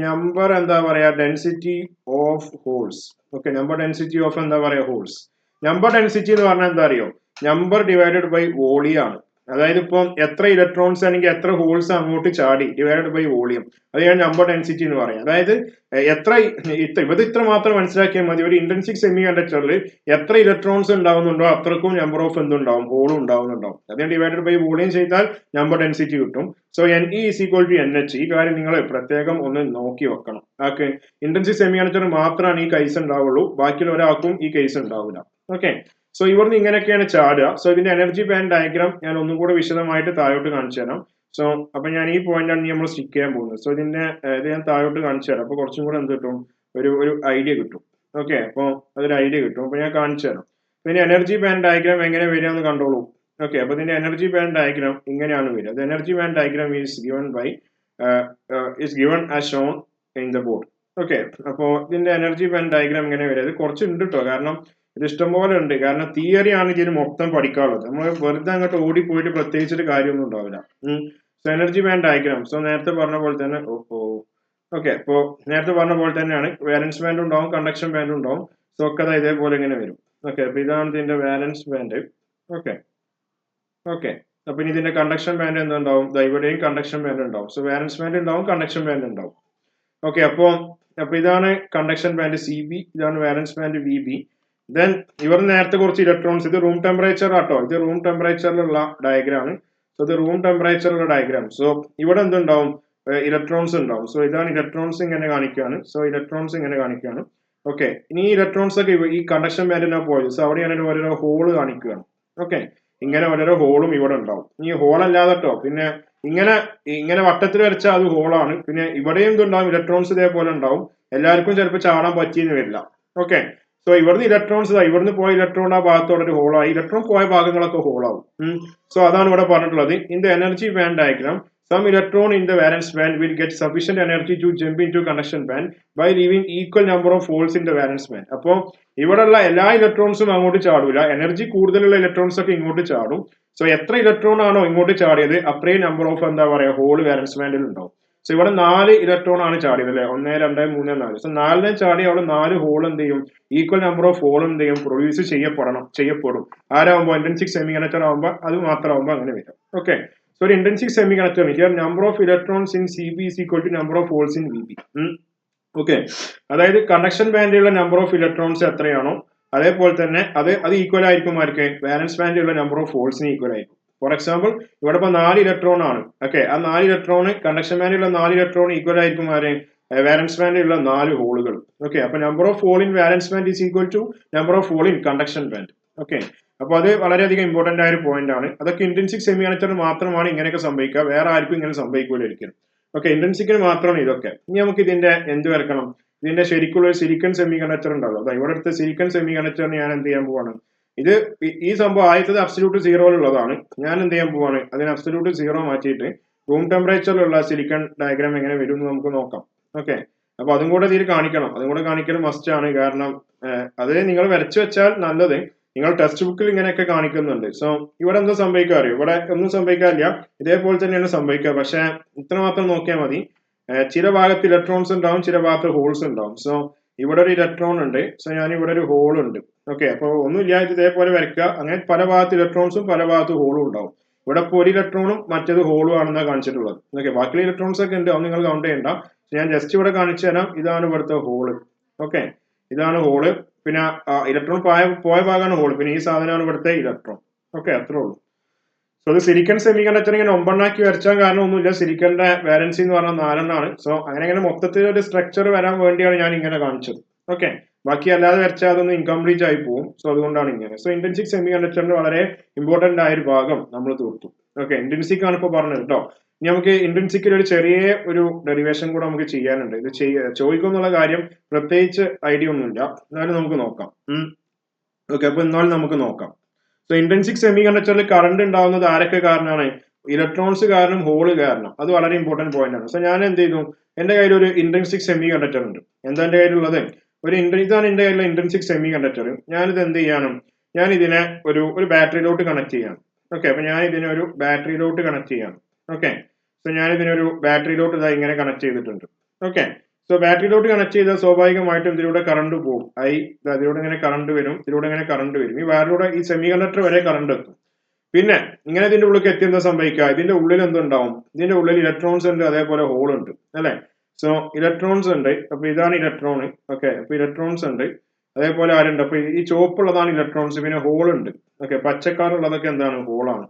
നമ്പർ എന്താ പറയാ density of holes. Okay, number density of എന്താ പറയാ ഹോൾസ്. നമ്പർ ഡെൻസിറ്റി എന്ന് പറഞ്ഞാൽ എന്താ അറിയോ? നമ്പർ ഡിവൈഡഡ് ബൈ വോളിയം ആണ്. അതായത് ഇപ്പം എത്ര ഇലക്ട്രോൺസ് അല്ലെങ്കിൽ എത്ര ഹോൾസ് അങ്ങോട്ട് ചാടി ഡിവൈഡഡ് ബൈ വോളിയം, അത് ഞാൻ നമ്പർ ഡെൻസിറ്റി എന്ന് പറയാം. അതായത് ഇത്ര മാത്രം മനസ്സിലാക്കിയാൽ മതി. ഒരു ഇന്റൻസിക് സെമി കണ്ടക്ടറിൽ എത്ര ഇലക്ട്രോൺസ് ഉണ്ടാവുന്നുണ്ടോ അത്രക്കും നമ്പർ ഓഫ് എന്തുണ്ടാവും ഹോളും ഉണ്ടാവുന്നുണ്ടാവും. അത് ഡിവൈഡഡ് ബൈ വോളിയം ചെയ്താൽ നമ്പർ ഡെൻസിറ്റി കിട്ടും. So NE is equal to NH. ഈ കാര്യം നിങ്ങൾ പ്രത്യേകം ഒന്ന് നോക്കി വെക്കണം. ഓക്കെ, ഇന്റൻസിക് സെമി കണ്ടക്ടർ മാത്രമാണ് ഈ കേസ് ഉണ്ടാവുള്ളൂ, ബാക്കിയുള്ള ഒരാൾക്കും ഈ കേസ് ഉണ്ടാവില്ല. ഓക്കെ, സോ ഇവിടുന്ന് ഇങ്ങനെയൊക്കെയാണ് ചാടുക. സോ ഇതിന്റെ എനർജി ബാൻഡ് ഡയഗ്രാം ഞാൻ ഒന്നും കൂടെ വിശദമായിട്ട് താഴോട്ട് കാണിച്ചു തരാം. സോ അപ്പൊ ഞാൻ ഈ പോയിന്റാണ് നമ്മൾ സ്റ്റിക്ക് ചെയ്യാൻ പോകുന്നത്. സോ ഇത് ഞാൻ താഴോട്ട് കാണിച്ചു തരാം. അപ്പൊ കുറച്ചും കൂടെ എന്ത് കിട്ടും, ഒരു ഐഡിയ കിട്ടും. ഓക്കെ, അപ്പോൾ അതൊരു ഐഡിയ കിട്ടും. അപ്പൊ ഞാൻ കാണിച്ചു തരാം. ഇതിന്റെ എനർജി ബാൻഡ് ഡയഗ്രാം എങ്ങനെ വരിക എന്ന് കണ്ടോളൂ. ഓക്കെ, അപ്പൊ ഇതിന്റെ എനർജി ബാൻഡ് ഡയഗ്രാം ഇങ്ങനെയാണ് വരിക. The energy band diagram is given as shown in the board. Okay, അപ്പോൾ ഇതിന്റെ എനർജി ബാൻഡ് ഡയഗ്രാം എങ്ങനെ വരിക, ഇത് കുറച്ച് ഉണ്ട് കേട്ടോ, കാരണം ഇത് ഇഷ്ടംപോലെ ഉണ്ട്. കാരണം തിയറി ആണ് ഇതിന് മൊത്തം പഠിക്കാനുള്ളത്. നമ്മൾ വെറുതെ അങ്ങോട്ട് ഓടിപ്പോയിട്ട് പ്രത്യേകിച്ചിട്ട് കാര്യമൊന്നും ഉണ്ടാവില്ല. So energy band diagram. So നേരത്തെ പറഞ്ഞ പോലെ തന്നെ ഓക്കെ, അപ്പോൾ നേരത്തെ പറഞ്ഞ പോലെ തന്നെയാണ്. വാലൻസ് ബാൻഡ് ഉണ്ടാവും, കണ്ടക്ഷൻ ബാൻഡ് ഉണ്ടാവും. സോ ഒക്കെ അത് ഇതേപോലെ ഇങ്ങനെ വരും. ഓക്കെ, അപ്പൊ ഇതാണ് ഇതിന്റെ വാലൻസ് ബാൻഡ്. ഓക്കെ, അപ്പൊ ഇനി ഇതിന്റെ കണ്ടക്ഷൻ ബാൻഡ് എന്തുണ്ടാവും, ഇവിടെയും കണ്ടക്ഷൻ ബാൻഡ് ഉണ്ടാവും. സോ വാലൻസ് ബാൻഡ് ഉണ്ടാവും, കണ്ടക്ഷൻ ബാൻഡ് ഉണ്ടാവും. ഓക്കെ, അപ്പൊ ഇതാണ് കണ്ടക്ഷൻ ബാൻഡ് CB, ഇതാണ് വാലൻസ് ബാൻഡ് VB. ദെൻ ഇവർ നേരത്തെ കുറച്ച് ഇലക്ട്രോൺസ്, ഇത് റൂം ടെമ്പറേച്ചർ ആട്ടോ, ഇത് റൂം ടെമ്പറേച്ചറിലുള്ള ഡയഗ്രാം ആണ്. സോ ഇത് റൂം ടെമ്പറേച്ചറിലുള്ള ഡയഗ്രാം. സോ ഇവിടെ എന്തുണ്ടാവും, ഇലക്ട്രോൺസ് ഉണ്ടാവും. സോ ഇതാണ് ഇലക്ട്രോൺസ് ഇങ്ങനെ കാണിക്കുകയാണ്. സോ ഇലക്ട്രോൺസ് ഇങ്ങനെ കാണിക്കുകയാണ്. ഓക്കെ, ഇനി ഈ ഇലക്ട്രോൺസ് ഒക്കെ ഈ കണ്ടക്ഷൻ ബാൻഡിനാ പോയത്. സോ അവിടെയാണ് ഓരോ ഹോള് കാണിക്കുകയാണ്. ഓക്കെ, ഇങ്ങനെ ഓരോ ഹോളും ഇവിടെ ഉണ്ടാവും. ഈ ഹോൾ അല്ലാതെ കേട്ടോ, പിന്നെ ഇങ്ങനെ വട്ടത്തിൽ വരച്ചാൽ അത് ഹോളാണ്. പിന്നെ ഇവിടെയും ഇതുണ്ടാവും, ഇലക്ട്രോൺസ് ഇതേപോലെ ഉണ്ടാവും. എല്ലാവർക്കും ചിലപ്പോൾ ചാടാൻ പറ്റിയെന്ന് വരില്ല. ഓക്കെ, സോ ഇവിടുന്ന് ഇലക്ട്രോൺസ് ഇവിടുന്ന് പോയ ഇലക്ട്രോൺ ആ ഭാഗത്തോടെ ഒരു ഹോളായി, ഇലക്ട്രോൺ പോയ ഭാഗങ്ങളൊക്കെ ഹോളാവും. സോ അതാണ് ഇവിടെ പറഞ്ഞിട്ടുള്ളത്. In the energy band diagram, some electron in the valence band will get sufficient energy to jump into conduction band by leaving equal number of holes in the valence band. അപ്പോൾ ഇവിടെയുള്ള എല്ലാ ഇലക്ട്രോൺസും അങ്ങോട്ട് ചാടൂല, energy കൂടുതലുള്ള electrons ഒക്കെ ഇങ്ങോട്ട് ചാടും. So എത്ര electron ആണോ ഇങ്ങോട്ട് ചാടിയത് അത്രയും നമ്പർ ഓഫ് എന്താ പറയാ ഹോൾ വാലൻസ് ബാൻഡിൽ ഉണ്ടാവും. സോ ഇവിടെ 4 ഇലക്ട്രോൺ ആണ് ചാടിയത് അല്ലെ, 1 2 3 4. സോ 4 ചാടി അവിടെ 4 ഹോൾ എന്ത് ചെയ്യും, ഈക്വൽ നമ്പർ ഓഫ് ഹോൾ എന്ത് ചെയ്യും, പ്രൊഡ്യൂസ് ചെയ്യപ്പെടും. ആരാകുമ്പോൾ ഇന്റൻസിക് സെമി കണ്ടക്ടർ ആകുമ്പോൾ അത് മാത്രമാകുമ്പോൾ അങ്ങനെ വരും. ഓക്കെ, so ഒരു intrinsic semiconductor here number of electrons in CB is equal to number of holes in VB. Okay, അതായത് കണ്ടക്ഷൻ ബാൻഡിലുള്ള നമ്പർ ഓഫ് ഇലക്ട്രോൺസ് എത്രയാണോ അതേപോലെ തന്നെ അത് ഈക്വൽ ആയിരിക്കും ആർക്ക്, വാലൻസ് ബാൻഡിലുള്ള നമ്പർ ഓഫ് ഹോൾസിന് ഈക്വൽ ആയിരിക്കും. ഫോർ എക്സാമ്പിൾ ഇവിടെ ഇപ്പൊ 4 ഇലക്ട്രോൺ ആണ്. ഓക്കെ, ആ 4 ഇലക്ട്രോൺ കണ്ടക്ഷൻ ബാൻഡിലുള്ള 4 ഇലക്ട്രോൺ ഈക്വൽ ആയിരിക്കും ആര്, വാലൻസ് ബാൻഡിലുള്ള 4 ഹോളുകൾ. ഓക്കെ, അപ്പൊ number of hole in valence band is equal to number of hole in conduction band. Okay, അപ്പൊ അത് വളരെയധികം ഇമ്പോർട്ടന്റ് ആയ ഒരു പോയിന്റ് ആണ്. അതൊക്കെ ഇന്റൻസിക് സെമി കണ്ടക്ടറിന് മാത്രമാണ് ഇങ്ങനെയൊക്കെ സംഭവിക്കുക, വേറെ ആർക്കും ഇങ്ങനെ സംഭവിക്കൂല ഒരിക്കലും. ഓക്കെ, ഇന്റൻസിക്കിന് മാത്രമാണ് ഇതൊക്കെ. ഇനി നമുക്ക് ഇതിന്റെ എന്ത് വരക്കണം, ഇതിന്റെ ശരിക്കുള്ള ഒരു സിലിക്കൺ സെമി കണ്ടക്ടർ ഉണ്ടാവും. അതാ ഇവിടെ അടുത്ത സിലിക്കൺ സെമി കണ്ടക്ടറിന് ഞാൻ എന്ത് ചെയ്യാൻ പോവാണ്, ഈ സംഭവം ആദ്യത്തത് അബ്സല്യൂട്ട് സീറോയിലുള്ളതാണ്. ഞാൻ എന്ത് ചെയ്യാൻ പോവാണ്, അതിന് അബ്സല്യൂട്ട് സീറോ മാറ്റിയിട്ട് റൂം ടെമ്പറേച്ചറിലുള്ള സിലിക്കൺ ഡയഗ്രാം എങ്ങനെ വരും എന്ന് നമുക്ക് നോക്കാം. ഓക്കെ, അപ്പൊ അതും കൂടെ ഇതിൽ കാണിക്കണം, അതും കൂടെ കാണിക്കൽ മസ്റ്റ് ആണ്. കാരണം അത് നിങ്ങൾ വരച്ചു വെച്ചാൽ നല്ലത്. നിങ്ങൾ ടെക്സ്റ്റ് ബുക്കിൽ ഇങ്ങനെയൊക്കെ കാണിക്കുന്നുണ്ട്. സോ ഇവിടെ എന്താ സംഭവിക്കുക അറിയോ, ഇവിടെ ഒന്നും സംഭവിക്കാറില്ല, ഇതേപോലെ തന്നെയാണ് സംഭവിക്കുക. പക്ഷെ ഇത്രമാത്രം നോക്കിയാൽ മതി, ചില ഭാഗത്ത് ഇലക്ട്രോൺസ് ഉണ്ടാവും, ചില ഭാഗത്ത് ഹോൾസ് ഉണ്ടാവും. സോ ഇവിടെ ഒരു ഇലക്ട്രോൺ ഉണ്ട്, സോ ഞാൻ ഇവിടെ ഒരു ഹോൾ ഉണ്ട്. ഓക്കെ, അപ്പോൾ ഒന്നുമില്ല, ഇത് ഇതേപോലെ വരയ്ക്കുക. അങ്ങനെ പല ഭാഗത്ത് ഇലക്ട്രോൺസും പല ഭാഗത്ത് ഹോളും ഉണ്ടാവും. ഇവിടെ ഇപ്പോൾ ഒരു ഇലക്ട്രോണും മറ്റേത് ഹോളും ആണെന്നാണ് കാണിച്ചിട്ടുള്ളത്. ഓക്കെ, ബാക്കിയുള്ള ഇലക്ട്രോൺസ് ഒക്കെ ഉണ്ട്, അത് നിങ്ങൾ കൗണ്ട് ചെയ്യണ്ട. ഞാൻ ജസ്റ്റ് ഇവിടെ കാണിച്ചു തരാം. ഇതാണ് ഇവിടുത്തെ ഹോള്. ഓക്കെ, ഇതാണ് ഹോള്. പിന്നെ ഇലക്ട്രോൺ പോയ ഭാഗമാണ് ഹോൾ. പിന്നെ ഈ സാധനമാണ് ഇവിടുത്തെ ഇലക്ട്രോൺ. ഓക്കെ, അത്രേ ഉള്ളൂ. സോ അത് സിലിക്കൺ സെമി കണ്ടക്ടർ ഇങ്ങനെ 9 വരച്ചാൽ കാരണം ഒന്നുമില്ല, സിലിക്കന്റെ വാലൻസി എന്ന് പറഞ്ഞാൽ 4 സോ അങ്ങനെ മൊത്തത്തിൽ ഒരു സ്ട്രക്ചർ വരാൻ വേണ്ടിയാണ് ഞാൻ ഇങ്ങനെ കാണിച്ചത്. ഓക്കെ, ബാക്കി അല്ലാതെ വരച്ചാൽ അതൊന്ന് ഇൻകംപ്ലീറ്റ് ആയി പോകും. സോ അതുകൊണ്ടാണ് ഇങ്ങനെ. സോ ഇന്റൻസിക് സെമി കണ്ടക്ടറിന്റെ വളരെ ഇമ്പോർട്ടന്റ് ആയ ഒരു ഭാഗം നമ്മൾ തീർത്തു. ഓക്കെ, ഇന്റൻസിക് ആണ് ഇപ്പൊ പറഞ്ഞത് കേട്ടോ. ഇനി നമുക്ക് ഇന്റൻസിക്കിൽ ഒരു ചെറിയ ഒരു ഡെറിവേഷൻ കൂടെ നമുക്ക് ചെയ്യാനുണ്ട്. ഇത് ചോദിക്കുന്നുള്ള കാര്യം പ്രത്യേകിച്ച് ഐഡിയ ഒന്നുമില്ല, എന്നാലും നമുക്ക് നോക്കാം. ഓക്കെ, അപ്പൊ എന്നാലും നമുക്ക് നോക്കാം. സോ ഇന്റൻസിക് സെമി കണ്ടക്ടറിൽ കറണ്ട് ഉണ്ടാവുന്നത് ആരൊക്കെ കാരണമാണ്, ഇലക്ട്രോൺസ് കാരണം, ഹോള് കാരണം. അത് വളരെ ഇമ്പോർട്ടന്റ് പോയിന്റ് ആണ്. സോ ഞാൻ എന്ത് ചെയ്തു, എന്റെ കയ്യിൽ ഒരു ഇൻട്രിൻസിക് സെമി കണ്ടക്ടർ ഉണ്ട്. എന്താ എന്റെ കയ്യിലുള്ളത്? ഇതാണ് എന്റെ കയ്യിലുള്ള ഇൻട്രിൻസിക് സെമി കണ്ടക്ടർ. ഞാനിത് എന്ത് ചെയ്യണം? ഞാൻ ഇതിനെ ഒരു ബാറ്ററിയിലോട്ട് കണക്ട് ചെയ്യണം. ഓക്കെ, അപ്പൊ ഞാൻ ഇതിനെ ഒരു ബാറ്ററിയിലോട്ട് കണക്ട് ചെയ്യണം. ഓക്കെ, സോ ഞാൻ ഇതിനൊരു ബാറ്ററിയിലോട്ട് ഇതാ ഇങ്ങനെ കണക്ട് ചെയ്തിട്ടുണ്ട്. ഓക്കെ, സോ ബാറ്ററിയിലോട്ട് കണക്ട് ചെയ്താൽ സ്വാഭാവികമായിട്ടും ഇതിലൂടെ കറണ്ട് പോകും. ഇതിലൂടെ ഇങ്ങനെ കറണ്ട് വരും, ഇതിലൂടെ ഇങ്ങനെ കറണ്ട് വരും. ഈ വയറിലൂടെ ഈ സെമി കണ്ടക്ടർ വരെ കറണ്ട് എത്തും. പിന്നെ ഇങ്ങനെ ഇതിന്റെ ഉള്ളിൽ എത്തി എന്താ സംഭവിക്കുക? ഇതിന്റെ ഉള്ളിൽ എന്തുണ്ടാവും? ഇതിന്റെ ഉള്ളിൽ ഇലക്ട്രോൺസ് ഉണ്ട്, അതേപോലെ ഹോൾ ഉണ്ട്, അല്ലെ? സോ ഇലക്ട്രോൺസ് ഉണ്ട്. അപ്പൊ ഇതാണ് ഇലക്ട്രോൺ. ഓക്കെ, അപ്പൊ ഇലക്ട്രോൺസ് ഉണ്ട്, അതേപോലെ ആരുണ്ട്? അപ്പൊ ഈ ചുവപ്പുള്ളതാണ് ഇലക്ട്രോൺസ്, പിന്നെ ഹോൾ ഉണ്ട്. ഓക്കെ, പച്ചക്കാറുള്ളതൊക്കെ എന്താണ്? ഹോളാണ്.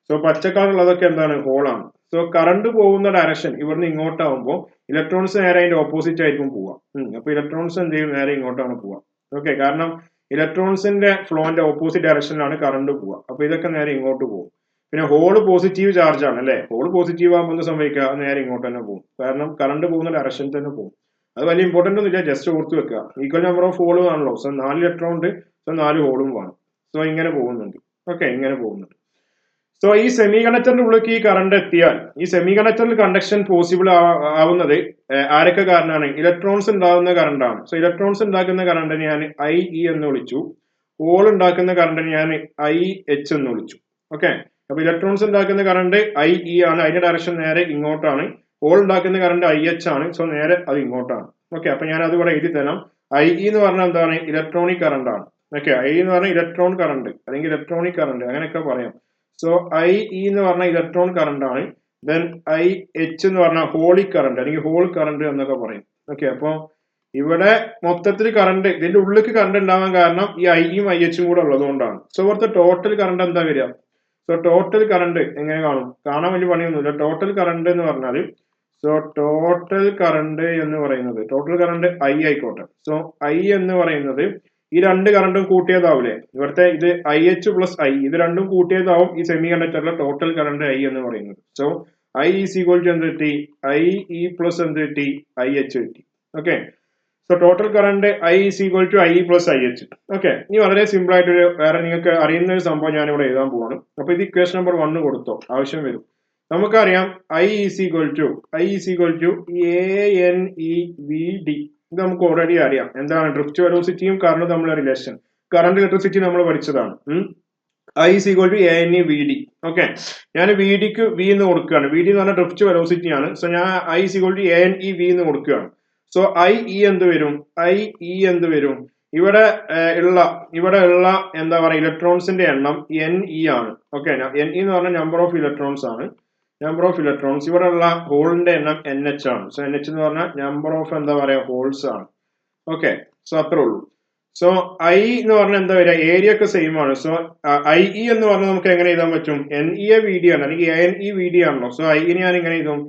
സോ പച്ചക്കാറുള്ളതൊക്കെ എന്താണ്? ഹോളാണ്. സോ കറണ്ട് പോകുന്ന ഡയറക്ഷൻ ഇവിടുന്ന് ഇങ്ങോട്ടാവുമ്പോൾ ഇലക്ട്രോൺസ് നേരെ അതിന്റെ ഓപ്പോസിറ്റ് ആയിരിക്കും പോവാം. അപ്പൊ ഇലക്ട്രോൺസ് എന്ത് ചെയ്യും? നേരെ ഇങ്ങോട്ടാണ് പോവാ. ഓക്കെ, കാരണം ഇലക്ട്രോൺസിന്റെ ഫ്ലോന്റെ ഓപ്പോസിറ്റ് ഡയറക്ഷനിലാണ് കറണ്ട് പോവുക. അപ്പൊ ഇതൊക്കെ നേരെ ഇങ്ങോട്ട് പോകും. പിന്നെ ഹോള് പോസിറ്റീവ് ചാർജ് ആണ്, അല്ലെ? ഹോള് പോസിറ്റീവ് ആകുമ്പോൾ എന്ത് സംഭവിക്കുക? നേരെ ഇങ്ങോട്ട് തന്നെ പോകും, കാരണം കറണ്ട് പോകുന്ന ഡയറക്ഷനിൽ തന്നെ പോകും. അത് വലിയ ഇമ്പോർട്ടന്റ് ഒന്നുമില്ല, ജസ്റ്റ് ഓർത്ത് വെക്കുക. ഈക്വൽ നമ്പർ ഓഫ് ഹോളും ആണല്ലോ. സോ 4 ഇലക്ട്രോൺ ഉണ്ട്, സോ 4 ഹോളും വേണം. സോ ഇങ്ങനെ പോകുന്നുണ്ട്. ഓക്കെ, ഇങ്ങനെ പോകുന്നുണ്ട്. സോ ഈ സെമി കണ്ടക്ടറിന്റെ ഉള്ളിലേക്ക് ഈ കറണ്ട് എത്തിയാൽ ഈ സെമി കണ്ടക്ടറിൽ കണ്ടക്ഷൻ പോസിബിൾ ആവുന്നത് ആരൊക്കെ കാരണമാണ്? ഇലക്ട്രോൺസ് ഉണ്ടാകുന്ന കറണ്ടാണ്. സോ ഇലക്ട്രോൺസ് ഉണ്ടാക്കുന്ന കറണ്ടിന് ഞാൻ IE എന്ന് വിളിച്ചു. ഹോൾ ഉണ്ടാക്കുന്ന കറണ്ടിന് ഞാൻ IH എന്ന് വിളിച്ചു. ഓക്കെ, അപ്പൊ ഇലക്ട്രോൺസ് ഉണ്ടാക്കുന്ന കറണ്ട് IE ആണ്, അതിന്റെ ഡയറക്ഷൻ നേരെ ഇങ്ങോട്ടാണ്. ഹോൾ ഉണ്ടാക്കുന്ന കറണ്ട് IH ആണ്, സോ നേരെ അത് ഇങ്ങോട്ടാണ്. ഓക്കെ, അപ്പൊ ഞാൻ അത് ഇവിടെ എഴുതി തരാം. IE എന്ന് പറഞ്ഞാൽ എന്താണ്? ഇലക്ട്രോണിക് കറണ്ട് ആണ്. ഓക്കെ, IE എന്ന് പറഞ്ഞാൽ ഇലക്ട്രോൺ കറണ്ട് അല്ലെങ്കിൽ ഇലക്ട്രോണിക് കറണ്ട്, അങ്ങനെയൊക്കെ പറയാം. സോ IE എന്ന് പറഞ്ഞാൽ ഇലക്ട്രോൺ കറണ്ട് ആണ്. ദെൻ IH എന്ന് പറഞ്ഞാൽ ഹോളിക് കറണ്ട് അല്ലെങ്കിൽ ഹോൾ കറണ്ട് എന്നൊക്കെ പറയും. ഓക്കെ, അപ്പൊ ഇവിടെ മൊത്തത്തിൽ കറണ്ട് ഇതിന്റെ ഉള്ളിലേക്ക് കറണ്ട് ഉണ്ടാവാൻ കാരണം ഈ IEയും IHും കൂടെ ഉള്ളതുകൊണ്ടാണ്. സോ ഇവിടുത്തെ ടോട്ടൽ കറണ്ട് എന്താ വരിക? സോ ടോട്ടൽ കറണ്ട് എങ്ങനെ കാണാൻ വലിയ പണിയൊന്നുമില്ല. ടോട്ടൽ കറണ്ട് എന്ന് പറഞ്ഞാൽ ടോട്ടൽ കറണ്ട് എന്ന് പറയുന്നത് ടോട്ടൽ കറണ്ട് I ആയിക്കോട്ടെ. സോ I എന്ന് പറയുന്നത് ഈ രണ്ട് കറണ്ടും കൂട്ടിയതാവൂലേ? ഇവിടുത്തെ ഇത് IH പ്ലസ് I, ഇത് രണ്ടും കൂട്ടിയതാവും ഈ സെമി കണ്ടക്ടറിലെ ടോട്ടൽ കറണ്ട് I എന്ന് പറയുന്നത്. So I is equal to എന്ത് കിട്ടി? IE പ്ലസ് എന്ത് കിട്ടി? IH കിട്ടി. Okay, so total current I is equal to IE plus IH. Okay, ഇനി വളരെ സിമ്പിൾ ആയിട്ട് വേറെ നിങ്ങൾക്ക് അറിയുന്ന ഒരു സംഭവം ഞാൻ ഇവിടെ എഴുതാൻ പോവാണ്. അപ്പൊ ഇത് ഇക്വേഷൻ നമ്പർ 1 കൊടുത്തോ, ആവശ്യം വരും. നമുക്കറിയാം I is equal to ANEVD. ഇത് നമുക്ക് ഓൾറെഡി അറിയാം. എന്താണ്? ഡ്രിഫ്റ്റ് വെലോസിറ്റിയും കറണ്ട് തമ്മിലുള്ള റിലേഷൻ. കറണ്ട് ഇലക്ട്രിസിറ്റി നമ്മൾ പഠിച്ചതാണ്. I is equal to ANEVD. Okay, ഞാൻ VDക്ക് V എന്ന് കൊടുക്കുകയാണ്. VD എന്ന് പറഞ്ഞാൽ ഡ്രിഫ്റ്റ് വെലോസിറ്റി ആണ്. സോ ഞാൻ I is equal to ANEV എന്ന് കൊടുക്കുകയാണ്. സോ IE എന്ത് വരും? IE എന്ത് വരും? ഇവിടെ ഉള്ള എന്താ പറയുക ഇലക്ട്രോൺസിന്റെ എണ്ണം NE ആണ്. ഓക്കെ, NE എന്ന് പറഞ്ഞാൽ നമ്പർ ഓഫ് ഇലക്ട്രോൺസ് ആണ്. Number of electrons. ഇവിടെ ഉള്ള ഹോളിന്റെ എണ്ണം NH ആണ്. സോ NH എന്ന് പറഞ്ഞാൽ നമ്പർ ഓഫ് എന്താ പറയാ ഹോൾസ് ആണ്. ഓക്കെ, സോ അത്രേ ഉള്ളൂ. സോ I എന്ന് പറഞ്ഞാൽ എന്താ വരിക? ഏരിയ ഒക്കെ സെയിം ആണ്. സോ IE എന്ന് പറഞ്ഞാൽ നമുക്ക് എങ്ങനെ എഴുതാൻ പറ്റും? NEVD ആണ് അല്ലെങ്കിൽ ANEVD ആണല്ലോ. സോ I ന് ഞാൻ എങ്ങനെ എഴുതും?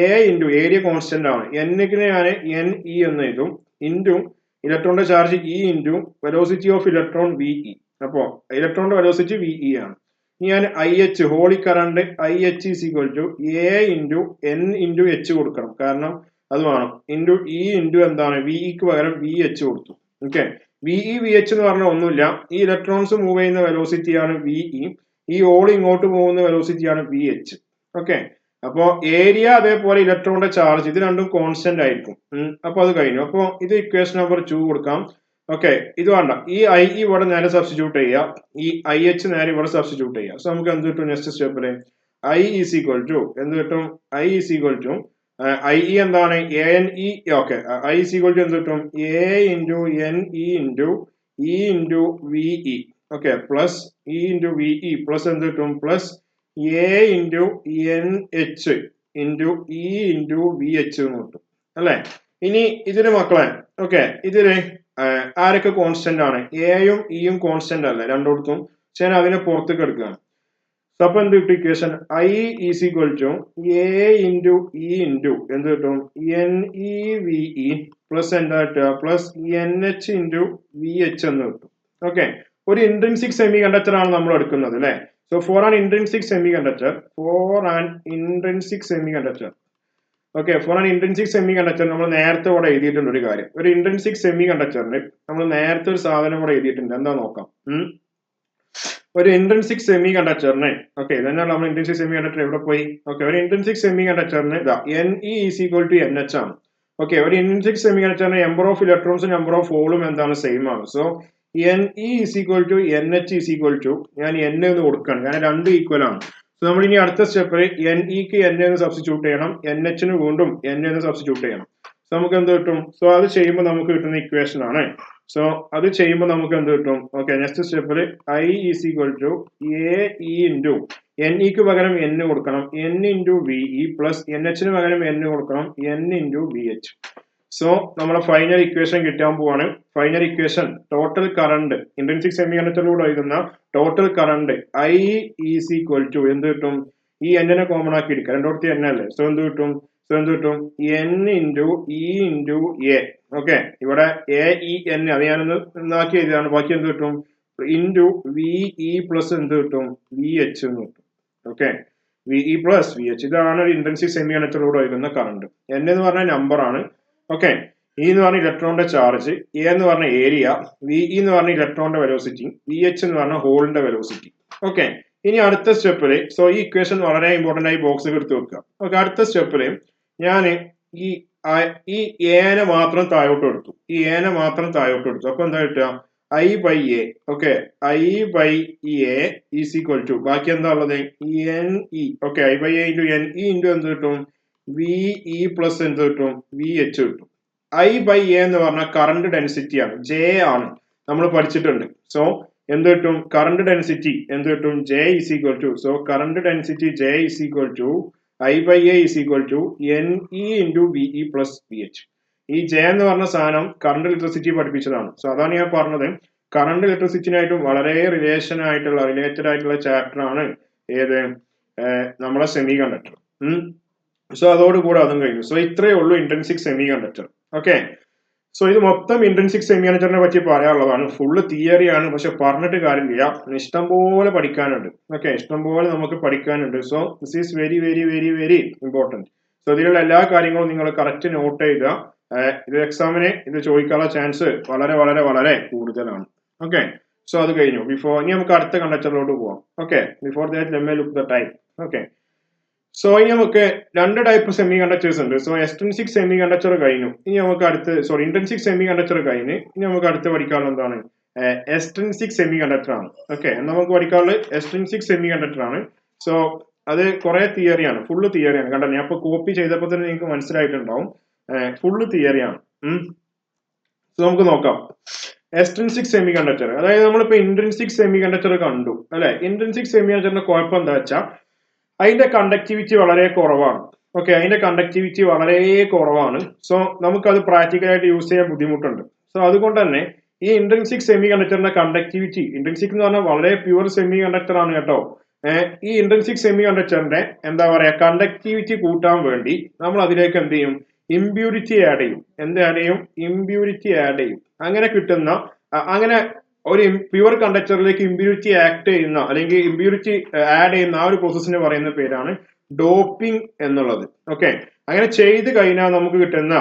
A ഇൻറ്റു ഏരിയ കോൺസ്റ്റന്റ് ആണ്. Nക്ക് ഞാൻ NE എന്ന് എഴുതും ഇൻറ്റു ഇലക്ട്രോണിന്റെ charge E into velocity of electron VE. അപ്പോ ഇലക്ട്രോണിന്റെ വെലോസിറ്റി VE ആണ്. ഞാൻ IH ഹോളിക് current IH is equal to A into N into H കൊടുക്കണം, കാരണം അത് വേണം. ഇൻറ്റു E ഇൻറ്റു എന്താണ്? VEക്ക് പകരം VH കൊടുത്തു. ഓക്കെ, VE VH എന്ന് പറഞ്ഞാൽ ഒന്നുമില്ല, ഈ ഇലക്ട്രോൺസ് മൂവ് ചെയ്യുന്ന വെലോസിറ്റിയാണ് VE, ഈ ഹോൾ ഇങ്ങോട്ട് പോകുന്ന വെലോസിറ്റിയാണ് VH. ഓക്കെ, അപ്പോ ഏരിയ അതേപോലെ ഇലക്ട്രോണിന്റെ ചാർജ് ഇത് രണ്ടും കോൺസ്റ്റന്റ് ആയിരിക്കും. അപ്പൊ അത് കഴിഞ്ഞു. അപ്പൊ ഇത് ഇക്വേഷൻ നമ്പർ 2 കൊടുക്കാം. ഓക്കെ, ഇത് വേണ്ട, ഈ IE ഇവിടെ നേരെ സബ്സ്റ്റിറ്റ്യൂട്ട് ചെയ്യുക, ഈ IH നേരെ ഇവിടെ സബ്സ്റ്റിറ്റ്യൂട്ട് ചെയ്യുക. സോ നമുക്ക് എന്ത് കിട്ടും? നെക്സ്റ്റ് സ്റ്റെപ്പില് I ഈസ് ഈക്വൽ ടു എന്ത് കിട്ടും? I is equal to IE എന്താണ്? ANE. Okay, I is equal to എന്ത് കിട്ടും? A into NE into E into VE. Okay, plus E into VE plus എന്ത് കിട്ടും? Plus A into NH into E into VH എന്ന് കിട്ടും, അല്ലെ? ഇനി ഇതിന് മക്കളെ, ഓക്കെ, ഇതില് ആരൊക്കെ കോൺസ്റ്റന്റ് ആണ്? എയും ഇയും കോൺസ്റ്റന്റ് അല്ലേ രണ്ടിടത്തും? ഞാൻ അതിനെ പുറത്തേക്ക് എടുക്കുകയാണ്. അപ്പൊ എന്ത് കിട്ടും? Equation I is equal to A into E into എന്ത് കിട്ടും? NEVE പ്ലസ് എന്താ കിട്ടുക? പ്ലസ് NH ഇൻറ്റു VH എന്ന് കിട്ടും. ഓക്കെ, ഒരു ഇൻട്രിൻസിക് സെമി കണ്ടക്ടർ ആണ് നമ്മൾ എടുക്കുന്നത്, അല്ലെ? So for an intrinsic semiconductor, okay, for an intrinsic semiconductor നമ്മൾ നേരത്തെ ഇവിടെ എഴുതിയിട്ടുണ്ട് ഒരു കാര്യം. ഒരു ഇൻട്രിൻസിക് സെമി കണ്ടക്ടറിന് നമ്മൾ നേരത്തെ ഒരു സാധനം ഇവിടെ എഴുതിയിട്ടുണ്ട്, എന്താ നോക്കാം. ഒരു ഇൻട്രിൻസിക് സെമി കണ്ടക്ടറിന്, ഓക്കെ, ഇതന്നെയാണ് നമ്മൾ ഇൻട്രിൻസിക് സെമി കണ്ടക്ടർ എവിടെ പോയി? ഓക്കെ, ഒരു ഇൻട്രിൻസിക് സെമി കണ്ടക്ടറിന് NE is equal to NH ആണ്. ഓക്കെ, ഒരു ഇൻട്രിൻസിക് സെമി കണ്ടക്ടറിന്റെ നമ്പർ ഓഫ് ഇലക്ട്രോൺസും നമ്പർ ഓഫ് ഹോളും എന്താണ്, സെയിം ആണ്. So NE is equal to NH is equal to, ഞാൻ N എന്ന് കൊടുക്കുകയാണ് കാരണം രണ്ടും ഈക്വൽ ആണ്. സോ നമ്മൾ ഇനി അടുത്ത സ്റ്റെപ്പിൽ NEക്ക് N എന്ന് സബ്സ്റ്റിറ്റ്യൂട്ട് ചെയ്യണം, NHന് വീണ്ടും N എന്ന് സബ്സ്റ്റിറ്റ്യൂട്ട് ചെയ്യണം. സോ നമുക്ക് എന്ത് കിട്ടും? സോ അത് ചെയ്യുമ്പോൾ നമുക്ക് കിട്ടുന്ന ഇക്വേഷൻ ആണ്. സോ അത് ചെയ്യുമ്പോൾ നമുക്ക് എന്ത് കിട്ടും? ഓക്കെ, നെക്സ്റ്റ് സ്റ്റെപ്പിൽ I is equal to AE into NEക്ക് പകരം N കൊടുക്കണം, N into VE പ്ലസ് NHന് പകരം N കൊടുക്കണം, N into VH. സോ നമ്മളെ ഫൈനൽ ഇക്വേഷൻ കിട്ടാൻ പോവാണ്. Final equation total current intrinsic സെമി കണ്ടക്ടറിലൂടെ ഒഴുകുന്ന total current I is equal to എന്ത് കിട്ടും? ഈ N കോമൺ ആക്കി എടുക്കുക, രണ്ടോടത്ത് N അല്ലേ. സോ എന്ത് കിട്ടും? N into E into A. Okay, ഇവിടെ AEN അത് ഞാനൊന്ന് ആക്കി എഴുതിയാണ്. ബാക്കി എന്ത് കിട്ടും? ഇൻറ്റു VE പ്ലസ് എന്ത് കിട്ടും? VH എന്ന് കിട്ടും. Okay, VE plus VH. ഇതാണ് ഒരു ഇൻട്രിൻസിക് സെമി കണ്ടക്ടറിലൂടെ ഒഴുകുന്ന കറണ്ട്. N എന്ന് പറഞ്ഞ നമ്പർ ആണ്. ഓക്കെ, E എന്ന് പറഞ്ഞ ഇലക്ട്രോണിന്റെ ചാർജ്, A എന്ന് പറഞ്ഞ ഏരിയ, VE എന്ന് പറഞ്ഞ ഇലക്ട്രോണിന്റെ വെലോസിറ്റി, VH എന്ന് പറഞ്ഞ ഹോളിന്റെ വെലോസിറ്റി. ഓക്കെ, ഇനി അടുത്ത സ്റ്റെപ്പില്, സോ ഈ ഇക്വേഷൻ വളരെ ഇമ്പോർട്ടന്റ് ആയി ബോക്സിൽ എടുത്ത് വെക്കുക. ഓക്കെ, അടുത്ത സ്റ്റെപ്പില് ഞാൻ ഈ എനെ മാത്രം താഴോട്ട് എടുത്തു, അപ്പൊ എന്താ കിട്ടുക? I by A. Okay, I by A is equal to ബാക്കി എന്താ ഉള്ളത്? NE. Okay, I by A into NE into എന്ത് കിട്ടും? VE പ്ലസ് എന്ത് കിട്ടും? VH കിട്ടും. I by A എന്ന് പറഞ്ഞാൽ കറണ്ട് ഡെൻസിറ്റി ആണ്, J ആണ്, നമ്മൾ പഠിച്ചിട്ടുണ്ട്. സോ എന്ത് കിട്ടും? കറണ്ട് ഡെൻസിറ്റി എന്ത് കിട്ടും? J is equal to, so current density J is equal to I by A is equal to NE into VE plus VH. ഈ J എന്ന് പറഞ്ഞ സാധനം കറണ്ട് ഇലക്ട്രിസിറ്റി പഠിപ്പിച്ചതാണ്. സോ അതാണ് ഞാൻ പറഞ്ഞത്, കറണ്ട് ഇലക്ട്രിസിറ്റിനായിട്ടും വളരെ റിലേറ്റഡ് ആയിട്ടുള്ള ചാപ്റ്റർ ആണ് ഏത്, നമ്മളെ സെമി കണ്ടക്ടർ. സോ അതോടുകൂടെ അതും കഴിഞ്ഞു. സോ ഇത്രയേ ഉള്ളൂ intrinsic semiconductor. Okay, so ഇത് മൊത്തം ഇൻട്രിൻസിക് സെമി കണ്ടക്ടറിനെ പറ്റി പറയാനുള്ളതാണ്. ഫുള്ള് തിയറി ആണ്, പക്ഷെ പറഞ്ഞിട്ട് കാര്യമില്ല, ഇഷ്ടംപോലെ പഠിക്കാനുണ്ട്. ഓക്കെ, ഇഷ്ടംപോലെ നമുക്ക് പഠിക്കാനുണ്ട്. So this is very very very very important. So ഇതിലുള്ള എല്ലാ കാര്യങ്ങളും നിങ്ങൾ കറക്റ്റ് നോട്ട് ചെയ്യുക. ഇത് എക്സാമിന് ഇത് ചോദിക്കാനുള്ള ചാൻസ് വളരെ വളരെ വളരെ കൂടുതലാണ്. ഓക്കെ, സോ അത് കഴിഞ്ഞു. ഇനി നമുക്ക് അടുത്ത കണ്ടക്ടറിലോട്ട് പോവാം. Okay, before that let me look the time. Okay, so ഇനി നമുക്ക് രണ്ട് ടൈപ്പ് സെമി കണ്ടക്ടേഴ്സ് ഉണ്ട്. സോ എക്സ്ട്രിൻസിക് സെമി കണ്ടക്ടർ കഴിഞ്ഞു. ഇനി നമുക്ക് ഇൻട്രിൻസിക് സെമി കണ്ടക്ടർ കഴിഞ്ഞ് ഇനി നമുക്ക് അടുത്ത് പഠിക്കാനുള്ള എന്താണ്? എക്സ്ട്രിൻസിക് സെമി കണ്ടക്ടർ ആണ്. ഓക്കെ, നമുക്ക് പഠിക്കാനുള്ളത് എക്സ്ട്രിൻസിക് സെമി കണ്ടക്ടർ ആണ്. സോ അത് കുറെ തിയറിയാണ്, ഫുള്ള് തിയറിയാണ്. കണ്ടോ, ഞാൻ ഇപ്പൊ കോപ്പി ചെയ്തപ്പോൾ തന്നെ നിങ്ങൾക്ക് മനസ്സിലായിട്ടുണ്ടാവും, ഫുള്ള് തിയറിയാണ്. സോ നമുക്ക് നോക്കാം എക്സ്ട്രിൻസിക് സെമി കണ്ടക്ടർ. അതായത് നമ്മളിപ്പോ ഇൻട്രിൻസിക് സെമി കണ്ടക്ടർ കണ്ടു അല്ലെ. ഇൻട്രിൻസിക് സെമി കണ്ടക്ടറിന്റെ കുഴപ്പം എന്താ വെച്ചാൽ അതിന്റെ കണ്ടക്ടിവിറ്റി വളരെ കുറവാണ്. ഓക്കെ, അതിന്റെ കണ്ടക്ടിവിറ്റി വളരെ കുറവാണ്. സോ നമുക്കത് പ്രാക്ടിക്കലായിട്ട് യൂസ് ചെയ്യാൻ ബുദ്ധിമുട്ടുണ്ട്. സോ അതുകൊണ്ട് തന്നെ ഈ ഇൻട്രിൻസിക് സെമി കണ്ടക്ടറിന്റെ കണ്ടക്ടിവിറ്റി, ഇൻട്രിൻസിക് എന്ന് പറഞ്ഞാൽ വളരെ പ്യുവർ സെമി കണ്ടക്ടർ ആണ് കേട്ടോ. ഈ ഇൻട്രിൻസിക് സെമി കണ്ടക്ടറിന്റെ എന്താ പറയാ കണ്ടക്ടിവിറ്റി കൂട്ടാൻ വേണ്ടി നമ്മൾ അതിലേക്ക് എന്ത് ചെയ്യും? ഇമ്പ്യൂരിറ്റി ആഡ് ചെയ്യും. ഇമ്പ്യൂരിറ്റി ആഡ് ചെയ്യും. അങ്ങനെ ഒരു പ്യുവർ കണ്ടക്ടറിലേക്ക് ഇമ്പ്യൂരിറ്റി ആക്ട് ചെയ്യുന്ന അല്ലെങ്കിൽ ഇമ്പ്യൂരിറ്റി ആഡ് ചെയ്യുന്ന ആ ഒരു പ്രോസസ്സിന് പറയുന്ന പേരാണ് ഡോപ്പിംഗ് എന്നുള്ളത്. ഓക്കെ, അങ്ങനെ ചെയ്ത് കഴിഞ്ഞാൽ നമുക്ക് കിട്ടുന്ന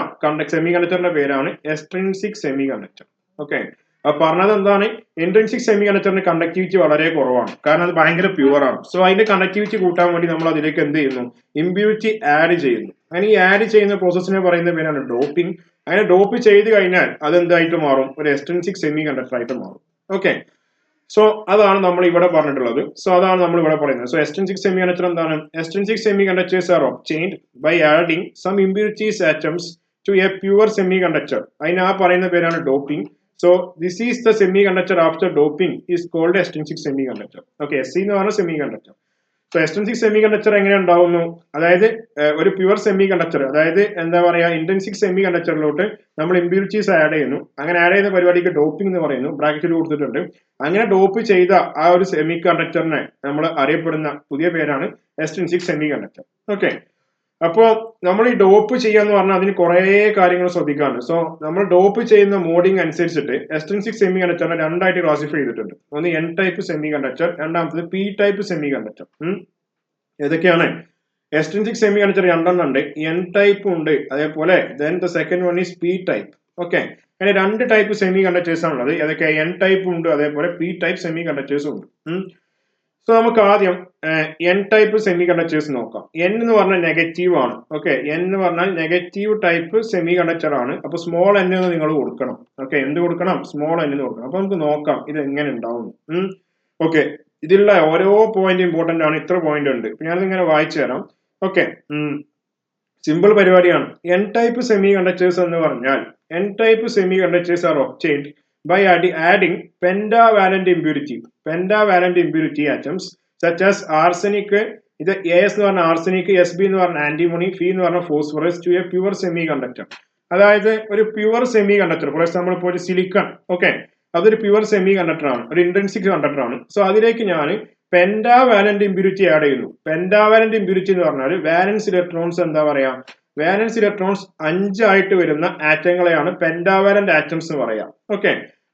സെമി കണ്ടക്ടറിന്റെ പേരാണ് എക്സ്ട്രിൻസിക് സെമി കണ്ടക്ടർ. ഓക്കെ, അപ്പൊ പറഞ്ഞത് എന്താണ്? ഇൻട്രിൻസിക് സെമി കണ്ടക്ടറിന് കണ്ടക്ടിവിറ്റി വളരെ കുറവാണ്, കാരണം അത് ഭയങ്കര പ്യുവർ ആണ്. സോ അതിന്റെ കണ്ടക്ടിവിറ്റി കൂട്ടാൻ വേണ്ടി നമ്മൾ അതിലേക്ക് എന്ത് ചെയ്യുന്നു? ഇമ്പ്യൂരിറ്റി ആഡ് ചെയ്യുന്നു. അങ്ങനെ ഈ ആഡ് ചെയ്യുന്ന പ്രോസസ്സിനെ പറയുന്ന പേരാണ് ഡോപ്പിംഗ്. അങ്ങനെ ഡോപ്പ് ചെയ്ത് കഴിഞ്ഞാൽ അതെന്തായിട്ട് മാറും? ഒരു എക്സ്ട്രിൻസിക് സെമി കണ്ടക്ടർ ആയിട്ട് മാറും. ഓക്കെ, സോ അതാണ് നമ്മൾ ഇവിടെ പറഞ്ഞിട്ടുള്ളത്. സോ അതാണ് നമ്മൾ ഇവിടെ പറയുന്നത്. സോ എക്സ്ട്രിൻസിക് സെമി കണ്ടക്ടർ എന്താണ്? Extrinsic semiconductors are obtained by adding some impurities atoms to a pure semiconductor. അതിന് ആ പറയുന്ന പേരാണ് doping. So this is the semiconductor after doping is called extrinsic semiconductor. Okay, SC എന്ന് പറഞ്ഞ semiconductor. So extrinsic semiconductor എങ്ങനെ ഉണ്ടാവുന്നു? അതായത് ഒരു പ്യുവർ സെമി കണ്ടക്ടർ, അതായത് എന്താ പറയാ ഇൻട്രിൻസിക് സെമി കണ്ടക്ടറിലോട്ട് നമ്മൾ ഇമ്പ്യൂരിറ്റീസ് ആഡ് ചെയ്യുന്നു. അങ്ങനെ ആഡ് ചെയ്യുന്ന പരിപാടിക്ക് ഡോപ്പിംഗ് എന്ന് പറയുന്നു, ബ്രാക്കറ്റിൽ കൊടുത്തിട്ടുണ്ട്. അങ്ങനെ ഡോപ്പ് ചെയ്ത ആ ഒരു സെമി കണ്ടക്ടറിനെ നമ്മൾ അറിയപ്പെടുന്ന പുതിയ പേരാണ് എക്സ്ട്രിൻസിക് സെമി കണ്ടക്ടർ. ഓക്കെ, അപ്പോ നമ്മൾ ഈ ഡോപ്പ് ചെയ്യാന്ന് പറഞ്ഞാൽ അതിന് കുറെ കാര്യങ്ങൾ ശ്രദ്ധിക്കാറുണ്ട്. സോ നമ്മൾ ഡോപ്പ് ചെയ്യുന്ന മോഡിങ് അനുസരിച്ചിട്ട് എക്സ്ട്രിൻസിക് സെമി കണ്ടക്ടറിനെ രണ്ടായിട്ട് ക്ലാസിഫൈ ചെയ്തിട്ടുണ്ട്. ഒന്ന് N ടൈപ്പ് സെമി കണ്ടക്ടർ, രണ്ടാമത്തത് P ടൈപ്പ് സെമി കണ്ടക്ടർ. ഏതൊക്കെയാണ്? എക്സ്ട്രിൻസിക് സെമി കണ്ടക്ടർ രണ്ടെണ്ണം ഉണ്ട്, N ടൈപ്പ് ഉണ്ട്, അതേപോലെ then the second one is P type. Okay, അങ്ങനെ രണ്ട് ടൈപ്പ് സെമി കണ്ടക്ടേഴ്സ് ആണുള്ളത്. ഏതൊക്കെ? N ടൈപ്പ് ഉണ്ട്, അതേപോലെ P ടൈപ്പ് സെമി കണ്ടക്ടേഴ്സും ഉണ്ട്. സോ നമുക്ക് ആദ്യം എൻ ടൈപ്പ് സെമി കണ്ടക്ടേഴ്സ് നോക്കാം. എൻ എന്ന് പറഞ്ഞാൽ നെഗറ്റീവ് ആണ്. ഓക്കെ, എൻ എന്ന് പറഞ്ഞാൽ നെഗറ്റീവ് ടൈപ്പ് സെമി കണ്ടക്ടർ ആണ്. അപ്പൊ സ്മോൾ എൻ എന്ന് നിങ്ങൾ കൊടുക്കണം. ഓക്കെ, എന്ത് കൊടുക്കണം? സ്മോൾ എൻ എന്ന് കൊടുക്കണം. അപ്പൊ നമുക്ക് നോക്കാം ഇത് എങ്ങനെ ഉണ്ടാവും. ഓക്കെ, ഇതിലുള്ള ഓരോ പോയിന്റ് ഇമ്പോർട്ടന്റ് ആണ്. ഇത്ര പോയിന്റ് ഉണ്ട്. ഞാനിത് ഇങ്ങനെ വായിച്ചു തരാം. ഓക്കെ, സിമ്പിൾ പരിപാടിയാണ്. എൻ ടൈപ്പ് സെമി കണ്ടക്ടേഴ്സ് എന്ന് പറഞ്ഞാൽ N type semiconductors are obtained by adding pentavalent impurity atoms such as arsenic. ഇത് AS എന്ന് പറഞ്ഞ ആർസനിക്, SB എന്ന് പറഞ്ഞ ആന്റിമണി, Fe എന്ന് പറഞ്ഞ phosphorus to a pure semiconductor. അതായത് ഒരു pure semiconductor, for example ഇപ്പോൾ ഒരു സിലിക്കൺ, ഓക്കെ, അതൊരു പ്യുവർ സെമി കണ്ടക്ടർ ആണ്, ഒരു ഇന്റൻസിക് കണ്ടക്ടർ ആണ്. സോ അതിലേക്ക് ഞാൻ പെന്റാവാലന്റ് ഇമ്പ്യൂരിറ്റി ആഡ് ചെയ്യുന്നു. പെന്റാവാലന്റ് ഇമ്പ്യൂരിറ്റി എന്ന് പറഞ്ഞാൽ വാലൻസ് ഇലക്ട്രോൺസ് എന്താ പറയാ, വാലൻസ് ഇലക്ട്രോൺസ് 5 ആയിട്ട് വരുന്ന ആറ്റങ്ങളെയാണ് പെന്റാവാലന്റ് ആറ്റംസ് എന്ന് പറയാം. ഓക്കെ,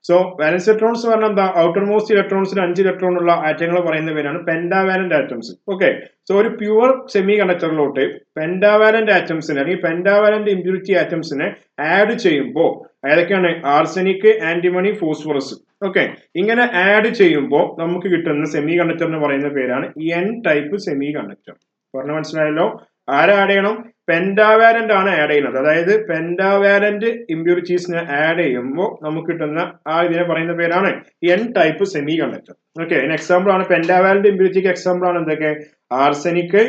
സോ വാലൻസ് ഇലക്ട്രോൺസ് പറഞ്ഞാൽ എന്താ, ഔട്ടർ മോസ്റ്റ് ഇലക്ട്രോൺസിന് 5 ഇലക്ട്രോൺ ഉള്ള ആറ്റങ്ങൾ പറയുന്ന പേരാണ് പെന്റാവാലന്റ് ആറ്റംസ്. ഓക്കെ, സോ ഒരു പ്യുവർ സെമി കണ്ടക്ടറിലോട്ട് പെന്റാവാലന്റ് ആറ്റംസിനെ അല്ലെങ്കിൽ പെന്റാവാലന്റ് ഇമ്പ്യൂരിറ്റി ആറ്റംസിനെ ആഡ് ചെയ്യുമ്പോൾ ഏതൊക്കെയാണ്? Arsenic, antimony, phosphorus. ഓക്കെ, ഇങ്ങനെ ആഡ് ചെയ്യുമ്പോൾ നമുക്ക് കിട്ടുന്ന സെമി കണ്ടക്ടറിന് പറയുന്ന പേരാണ് എൻ ടൈപ്പ് സെമി കണ്ടക്ടർ. പറഞ്ഞ മനസ്സിലായല്ലോ? ആരെ ആഡ് ചെയ്യണം? പെന്റാവാലന്റ് ആണ് ആഡ് ചെയ്യുന്നത്. അതായത് പെന്റാവാലന്റ് ഇമ്പ്യൂരിറ്റീസിനെ ആഡ് ചെയ്യുമ്പോൾ നമുക്ക് കിട്ടുന്ന ഇതിനെ പറയുന്ന പേരാണ് N type semiconductor. Okay, അതിന് എക്സാമ്പിൾ ആണ് പെന്റാവാലന്റ് ഇമ്പ്യൂരിറ്റിക്ക് എക്സാമ്പിൾ ആണ് എന്തൊക്കെ? Arsenic,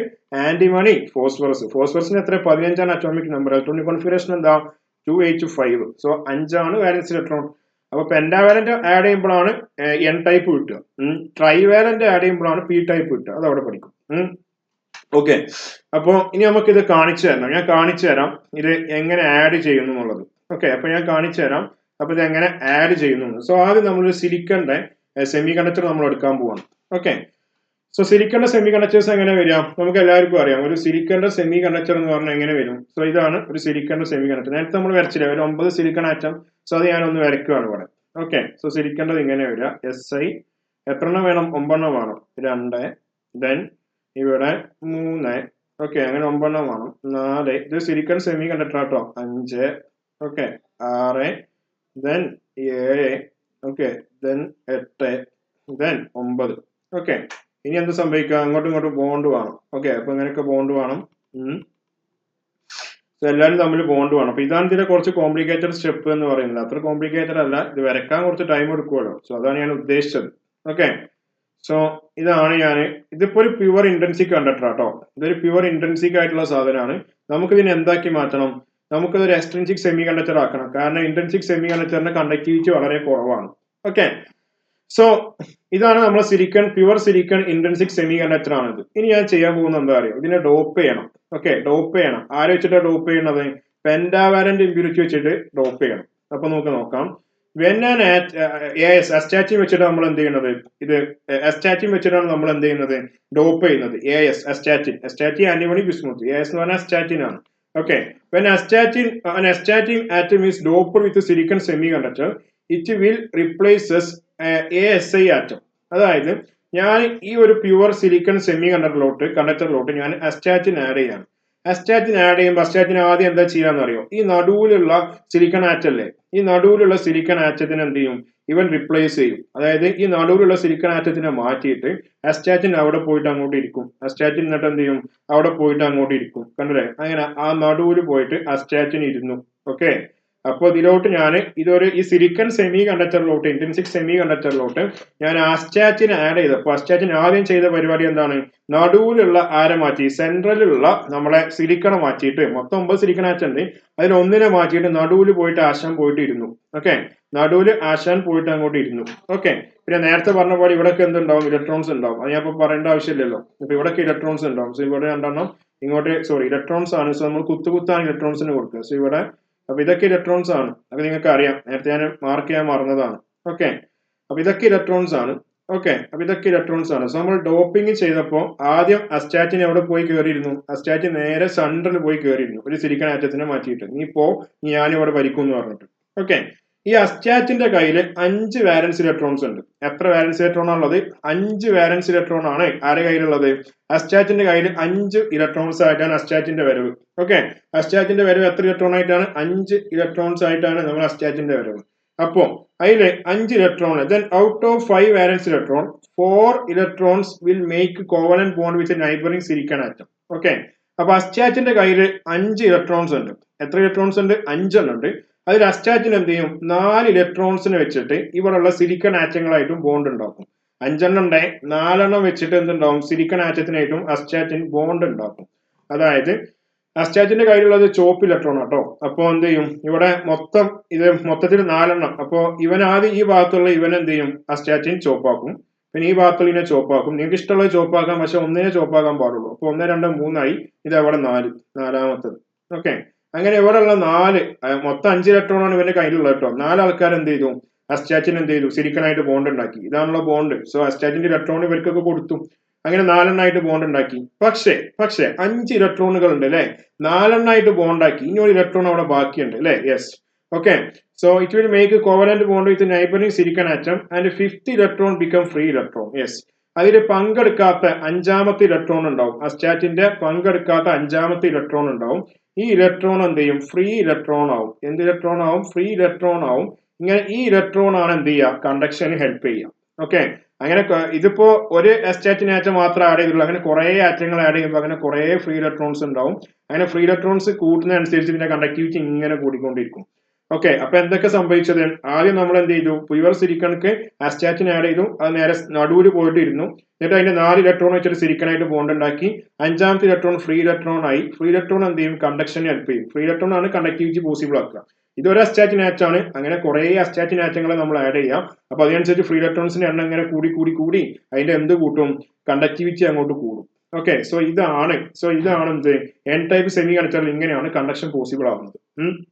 antimony, phosphorus. ഫോസ്ഫറസിന് എത്ര? 15 അറ്റോമിക് നമ്പർ. ഇലക്ട്രോണിക് കോൺഫിഗറേഷൻ എന്താ? 2h5. സോ 5 ആണ് വാലൻസ് ഇലക്ട്രോൺ. അപ്പൊ പെന്റാവാലന്റ് ആഡ് ചെയ്യുമ്പോഴാണ് എൻ ടൈപ്പ് കിട്ടുക. ട്രൈവാലന്റ് ആഡ് ചെയ്യുമ്പോഴാണ് പി ടൈപ്പ് കിട്ടുക. അത് അവിടെ പഠിക്കും. ഓക്കെ, അപ്പൊ ഇനി നമുക്ക് ഇത് കാണിച്ചു തരണം. ഞാൻ കാണിച്ചു തരാം ഇത് എങ്ങനെ ആഡ് ചെയ്യുന്നു എന്നുള്ളത്. ഓക്കെ, അപ്പൊ ഞാൻ കാണിച്ചു തരാം അപ്പൊ ഇത് എങ്ങനെ ആഡ് ചെയ്യുന്നു. സോ ആദ്യം നമ്മളൊരു സിലിക്കന്റെ സെമി കണ്ടക്ടർ നമ്മൾ എടുക്കാൻ പോവാണ്. ഓക്കെ, സോ സിലിക്കന്റെ സെമി കണ്ടക്ടേഴ്സ് എങ്ങനെ വരിക? നമുക്ക് എല്ലാവർക്കും അറിയാം. ഒരു സിലിക്കന്റെ സെമി കണ്ടക്ടർ എന്ന് പറഞ്ഞാൽ എങ്ങനെ വരും? സോ ഇതാണ് ഒരു സിലിക്കന്റെ സെമി കണ്ടക്ടർ. നേരത്തെ നമ്മൾ വരച്ചില്ലേ ഒരു 9 സിലിക്കൺ ആറ്റം. സോ അത് ഞാനൊന്ന് വരയ്ക്കുകയാണ് ഇവിടെ. ഓക്കെ, സോ സിലിക്കണ്ടത് ഇങ്ങനെ വരിക. SI എത്രണ്ണം വേണം? 9 വേണം. 2, ദെൻ ഇവിടെ 3, ഓക്കെ, അങ്ങനെ 9 വേണം. 4, ഇത് സിലിക്കൺ സെമി കണ്ടക്ടർ ആട്ടോ. 5, okay, 6, then 7, okay, then 8, then 9. Okay, ഇനി എന്ത് സംഭവിക്കുക? അങ്ങോട്ടും ഇങ്ങോട്ടും ബോണ്ട് വേണം. ഓക്കെ, അപ്പൊ ഇങ്ങനെയൊക്കെ ബോണ്ട് വേണം. എല്ലാവരും തമ്മിൽ ബോണ്ട് വേണം. അപ്പൊ ഇതാണ് ഇതിന്റെ കുറച്ച് കോംപ്ലിക്കേറ്റഡ് സ്റ്റെപ്പ് എന്ന് പറയുന്നത്. അത്ര കോംപ്ലിക്കേറ്റഡ് അല്ല, ഇത് വരയ്ക്കാൻ കുറച്ച് ടൈം എടുക്കുമല്ലോ. സോ അതാണ് ഞാൻ ഉദ്ദേശിച്ചത്. ഓക്കെ, സോ ഇതാണ് ഇതിപ്പോ ഒരു പ്യുവർ ഇന്റൻസിക് കണ്ടക്ടർ ആട്ടോ. ഇതൊരു പ്യുവർ ഇന്റൻസിക് ആയിട്ടുള്ള സാധനമാണ്. നമുക്ക് ഇതിനെ എന്താക്കി മാറ്റണം? നമുക്കിതൊരു എക്സ്ട്രിൻസിക് സെമി കണ്ടക്ടർ ആക്കണം. കാരണം ഇന്റൻസിക് സെമി കണ്ടക്ടറിന്റെ കണ്ടക്ടിവിറ്റി വളരെ കുറവാണ്. ഓക്കെ, സോ ഇതാണ് നമ്മളെ pure silicon intrinsic semi conductor ആണിത്. ഇനി ഞാൻ ചെയ്യാൻ പോകുന്നത് എന്താ അറിയോ? ഇതിനെ ഡോപ്പ് ചെയ്യണം. ഓക്കെ, ഡോപ്പ് ചെയ്യണം. ആരെ വെച്ചിട്ടാണ് ഡോപ്പ് ചെയ്യണത്? പെന്റാവാലന്റ് ഇമ്പ്യൂരിറ്റി വെച്ചിട്ട് ഡോപ്പ് ചെയ്യണം. അപ്പൊ നമുക്ക് നോക്കാം. അസ്റ്റാറ്റിൻ വെച്ചിട്ട് നമ്മൾ എന്ത് ചെയ്യുന്നത്? ഇത് അസ്റ്റാറ്റിൻ വെച്ചിട്ടാണ് നമ്മൾ എന്ത് ചെയ്യുന്നത്? ഡോപ്പ് ചെയ്യുന്നത്. Astatine antimony, ബിസ്മുത്ത്. AS എന്ന് പറഞ്ഞാൽ അസ്റ്റാറ്റിൻ ആണ്. Okay, when an astatin atom is doped with a silicon semiconductor, it will replaces ASI atom. അതായത് ഞാൻ ഈ ഒരു പ്യുവർ സിലിക്കൺ സെമി കണ്ടക്ടറിലോട്ട് ഞാൻ അസ്റ്റാറ്റിൻ ആഡ് ചെയ്യാണ്. അസ്റ്റാറ്റിൻ ആഡ് ചെയ്യുമ്പോൾ അസ്റ്റാറ്റിൻ ആദ്യം എന്താ ചെയ്യാന്ന് അറിയോ? ഈ നടുവിലുള്ള സിലിക്കൺ ആറ്റല്ലേ, ഈ നടുവിലുള്ള സിലിക്കൺ ആറ്റത്തിന് എന്ത് ചെയ്യും? ഇവൻ റിപ്ലേസ് ചെയ്യും. അതായത് ഈ നടുവിലുള്ള സിലിക്കൺ ആറ്റത്തിനെ മാറ്റിയിട്ട് അസ്റ്റാറ്റിൻ അവിടെ പോയിട്ട് അങ്ങോട്ട് ഇരിക്കും. അസ്റ്റാറ്റിൻ എന്നിട്ട് എന്ത് ചെയ്യും? അവിടെ പോയിട്ട് അങ്ങോട്ട് ഇരിക്കും. കണ്ടല്ലേ? അങ്ങനെ ആ നടുവിൽ പോയിട്ട് അസ്റ്റാറ്റിൻ ഇരുന്നു. ഓക്കെ, അപ്പൊ ഇതിലോട്ട് ഈ സിലിക്കൺ സെമി കണ്ടക്ടറിലോട്ട്, ഇന്റൻസിക് സെമി കണ്ടക്ടറിലോട്ട് ഞാൻ അസ്റ്റാറ്റിൻ ആഡ് ചെയ്തപ്പോൾ അസ്റ്റാറ്റിൻ ആദ്യം ചെയ്ത പരിപാടി എന്താണ്? നടുവിലുള്ള ആരെ മാറ്റി? സെൻട്രലിലുള്ള നമ്മളെ സിലിക്കണെ മാറ്റിയിട്ട്, മൊത്തം 9 സിലിക്കൺ ആറ്റം ഉണ്ട്, അതിൽ ഒന്നിനെ മാറ്റിയിട്ട് നടുവിൽ പോയിട്ട് ആശാൻ പോയിട്ട് ഇരുന്നു. ഓക്കെ, നടുവിൽ ആശാൻ പോയിട്ട് അങ്ങോട്ട് ഇരുന്നു. ഓക്കെ, പിന്നെ നേരത്തെ പറഞ്ഞ പോലെ ഇവിടെയൊക്കെ എന്തുണ്ടാവും? ഇലക്ട്രോൺസ് ഉണ്ടാവും. അത് ഞാൻ ഇപ്പൊ പറയേണ്ട ആവശ്യമില്ലല്ലോ. ഇപ്പൊ ഇവിടെയൊക്കെ ഇലക്ട്രോൺസ് ഉണ്ടാവും. സോ ഇവിടെ 2 ഇങ്ങോട്ട്, ഇലക്ട്രോൺസ് ആണ്. സോ നമ്മൾ കുത്താണ് ഇലക്ട്രോൺസിന് കൊടുക്കുക. സോ ഇവിടെ, അപ്പൊ ഇതൊക്കെ ഇലക്ട്രോൺസ് ആണ്. അത് നിങ്ങൾക്ക് അറിയാം, നേരത്തെ ഞാൻ മാർക്ക് ചെയ്യാൻ മറന്നതാണ്. ഓക്കെ, അപ്പൊ ഇതൊക്കെ ഇലക്ട്രോൺസ് ആണ്. ഓക്കെ, അപ്പൊ ഇതൊക്കെ ഇലക്ട്രോൺസ് ആണ്. സോ നമ്മൾ ഡോപ്പിംഗ് ചെയ്തപ്പോൾ ആദ്യം അസ്റ്റാറ്റിൻ എവിടെ പോയി കയറിയിരുന്നു? അസ്റ്റാറ്റിൻ നേരെ സെൻട്രൽ പോയി കയറിയിരുന്നു, ഒരു സിലിക്കൺ ആറ്റത്തിനെ മാറ്റിയിട്ട്. ഞാനിവിടെ ഭരിക്കും എന്ന് പറഞ്ഞിട്ട്. ഓക്കെ, ഈ അസ്റ്റാറ്റിന്റെ കയ്യിൽ 5 വാലൻസ് ഇലക്ട്രോൺസ് ഉണ്ട്. എത്ര വാലൻസ് ഇലക്ട്രോൺ ആണുള്ളത്? 5 വാലൻസ് ഇലക്ട്രോൺ ആണ് ആരുടെ കയ്യിലുള്ളത്? അസ്റ്റാറ്റിന്റെ കയ്യിൽ 5 ഇലക്ട്രോൺസ് ആയിട്ടാണ് അസ്റ്റാറ്റിന്റെ വരവ്. ഓക്കെ, അസ്റ്റാറ്റിന്റെ വരവ് എത്ര ഇലക്ട്രോൺ ആയിട്ടാണ്? 5 ഇലക്ട്രോൺസ് ആയിട്ടാണ് നമ്മൾ അസ്റ്റാറ്റിന്റെ വരവ്. അപ്പോ അതില് 5 electron, then out of 5 valence electron 4 electrons will make covalent bond with a neighboring silicon atom. Okay, അപ്പൊ അസ്റ്റാറ്റിന്റെ കയ്യിൽ 5 ഇലക്ട്രോൺസ് ഉണ്ട്. എത്ര ഇലക്ട്രോൺസ് ഉണ്ട്? 5 എണ്ണം ഉണ്ട്. അതിൽ അസ്റ്റാറ്റിന് എന്ത് ചെയ്യും? 4 ഇലക്ട്രോൺസിനെ വെച്ചിട്ട് ഇവിടെയുള്ള സിലിക്കൺ ആറ്റങ്ങളായിട്ടും ബോണ്ട് ഉണ്ടാക്കും. 5 എണ്ണം ഉണ്ടായി, 4 എണ്ണം വെച്ചിട്ട് എന്തുണ്ടാവും? സിലിക്കൺ ആറ്റത്തിനായിട്ടും അസ്റ്റാറ്റിൻ ബോണ്ട് ഉണ്ടാക്കും. അതായത് അസ്റ്റാറ്റിന്റെ കയ്യിലുള്ളത് ചോപ്പ് ഇലക്ട്രോൺ ആട്ടോ. അപ്പൊ എന്ത് ചെയ്യും? ഇവിടെ മൊത്തത്തിൽ 4 എണ്ണം. അപ്പൊ ഇവൻ ആദ്യം ഈ ഭാഗത്തുള്ള ഇവൻ എന്ത് ചെയ്യും? അസ്റ്റാറ്റിൻ ചോപ്പാക്കും. പിന്നെ ഈ ഭാഗത്തുള്ള ചോപ്പാക്കും. നിങ്ങൾക്ക് ഇഷ്ടമുള്ളത് ചോപ്പാക്കാം, പക്ഷെ ഒന്നിനെ ചോപ്പാക്കാൻ പാടുള്ളൂ. അപ്പൊ 1, 2, 3 ആയി. ഇത് അവിടെ 4, നാലാമത്തത്. ഓക്കെ, അങ്ങനെ ഇവിടെയുള്ള 4 മൊത്തം 5 ഇലക്ട്രോൺ ആണ് ഇവന്റെ കയ്യിലുള്ളത് കേട്ടോ. 4 ആൾക്കാർ എന്ത് ചെയ്തു? അസ്റ്റാറ്റിൻ എന്ത് ചെയ്തു? സിലിക്കനായിട്ട് ബോണ്ട് ഉണ്ടാക്കി. ഇതാണല്ലോ ബോണ്ട്. സോ അസ്റ്റാറ്റിന്റെ ഇലക്ട്രോൺ ഇവർക്കൊക്കെ കൊടുത്തു. അങ്ങനെ 4 എണ്ണമായിട്ട് ബോണ്ട് ഉണ്ടാക്കി. പക്ഷേ 5 ഇലക്ട്രോണുകൾ ഉണ്ട് അല്ലെ? 4 എണ്ണമായിട്ട് ബോണ്ട് ആക്കി. ഇനി ഒരു ഇലക്ട്രോൺ അവിടെ ബാക്കിയുണ്ട് അല്ലെ? Yes. Okay, so it will make covalent bond with neighbouring silicon atom and 5th electron become free electron. Yes, അതിൽ പങ്കെടുക്കാത്ത 5ാമത്തെ ഇലക്ട്രോൺ ഉണ്ടാവും. അസ്റ്റാറ്റിന്റെ പങ്കെടുക്കാത്ത 5ാമത്തെ ഇലക്ട്രോൺ ഉണ്ടാവും. ഈ ഇലക്ട്രോൺ എന്ത് ചെയ്യും? ഫ്രീ ഇലക്ട്രോൺ ആവും. എന്ത് ഇലക്ട്രോൺ ആവും? ഫ്രീ ഇലക്ട്രോൺ ആവും. ഇങ്ങനെ ഈ ഇലക്ട്രോൺ ആണ് എന്ത് ചെയ്യുക? കണ്ടക്ഷന് ഹെൽപ്പ് ചെയ്യുക. ഓക്കെ, അങ്ങനെ ഇതിപ്പോ ഒരു അസ്റ്റാറ്റിൻ ആറ്റം മാത്രം ആഡ് ചെയ്തുള്ളൂ. അങ്ങനെ കുറെ ആറ്റങ്ങൾ ആഡ് ചെയ്യുമ്പോൾ അങ്ങനെ കുറെ ഫ്രീ ഇലക്ട്രോൺസ് ഉണ്ടാവും. അങ്ങനെ ഫ്രീ ഇലക്ട്രോൺസ് കൂടുന്നതനുസരിച്ച് ഇതിന്റെ കണ്ടക്ടിവിറ്റി ഇങ്ങനെ കൂടിക്കൊണ്ടിരിക്കും. ഓക്കെ, അപ്പൊ എന്തൊക്കെ സംഭവിച്ചത്? ആദ്യം നമ്മൾ എന്ത് ചെയ്തു? പ്യുവർ സിലിക്കൺക്ക് അസ്റ്റാറ്റിൻ ആഡ് ചെയ്തു. അത് നേരെ നടുവിൽ പോയിട്ട് ഇരുന്നു. എന്നിട്ട് അതിന്റെ 4 ഇലക്ട്രോൺ വെച്ചിട്ട് സിലിക്കനായിട്ട് ബോണ്ട് ഉണ്ടാക്കി. 5ാമത്തെ ഇലക്ട്രോൺ ഫ്രീ ഇലക്ട്രോൺ ആയി. ഫ്രീ ഇലക്ട്രോൺ എന്ത് ചെയ്യും? കണ്ടക്ഷന് ഹെൽപ്പ് ചെയ്യും. ഫ്രീ ഇലക്ട്രോൺ ആണ് കണ്ടക്ടിവിറ്റി പോസിബിൾ ആക്കുക. ഇതൊരു അസ്റ്റാറ്റിൻ ആറ്റാണ്. അങ്ങനെ കുറെ അസ്റ്റാറ്റിൻ ആറ്റങ്ങളെ നമ്മൾ ആഡ് ചെയ്യാം. അപ്പൊ അതിനനുസരിച്ച് ഫ്രീ ഇലക്ട്രോൺസിന്റെ എണ്ണം ഇങ്ങനെ കൂടി അതിന്റെ എന്ത് കൂട്ടും? കണ്ടക്ടിവിറ്റി അങ്ങോട്ട് കൂടും. ഓക്കെ, സോ ഇതാണ് എന്ത്? എൻ ടൈപ്പ് സെമി കണ്ടക്ടറിൽ ഇങ്ങനെയാണ് കണ്ടക്ഷൻ പോസിബിൾ ആവുന്നത്.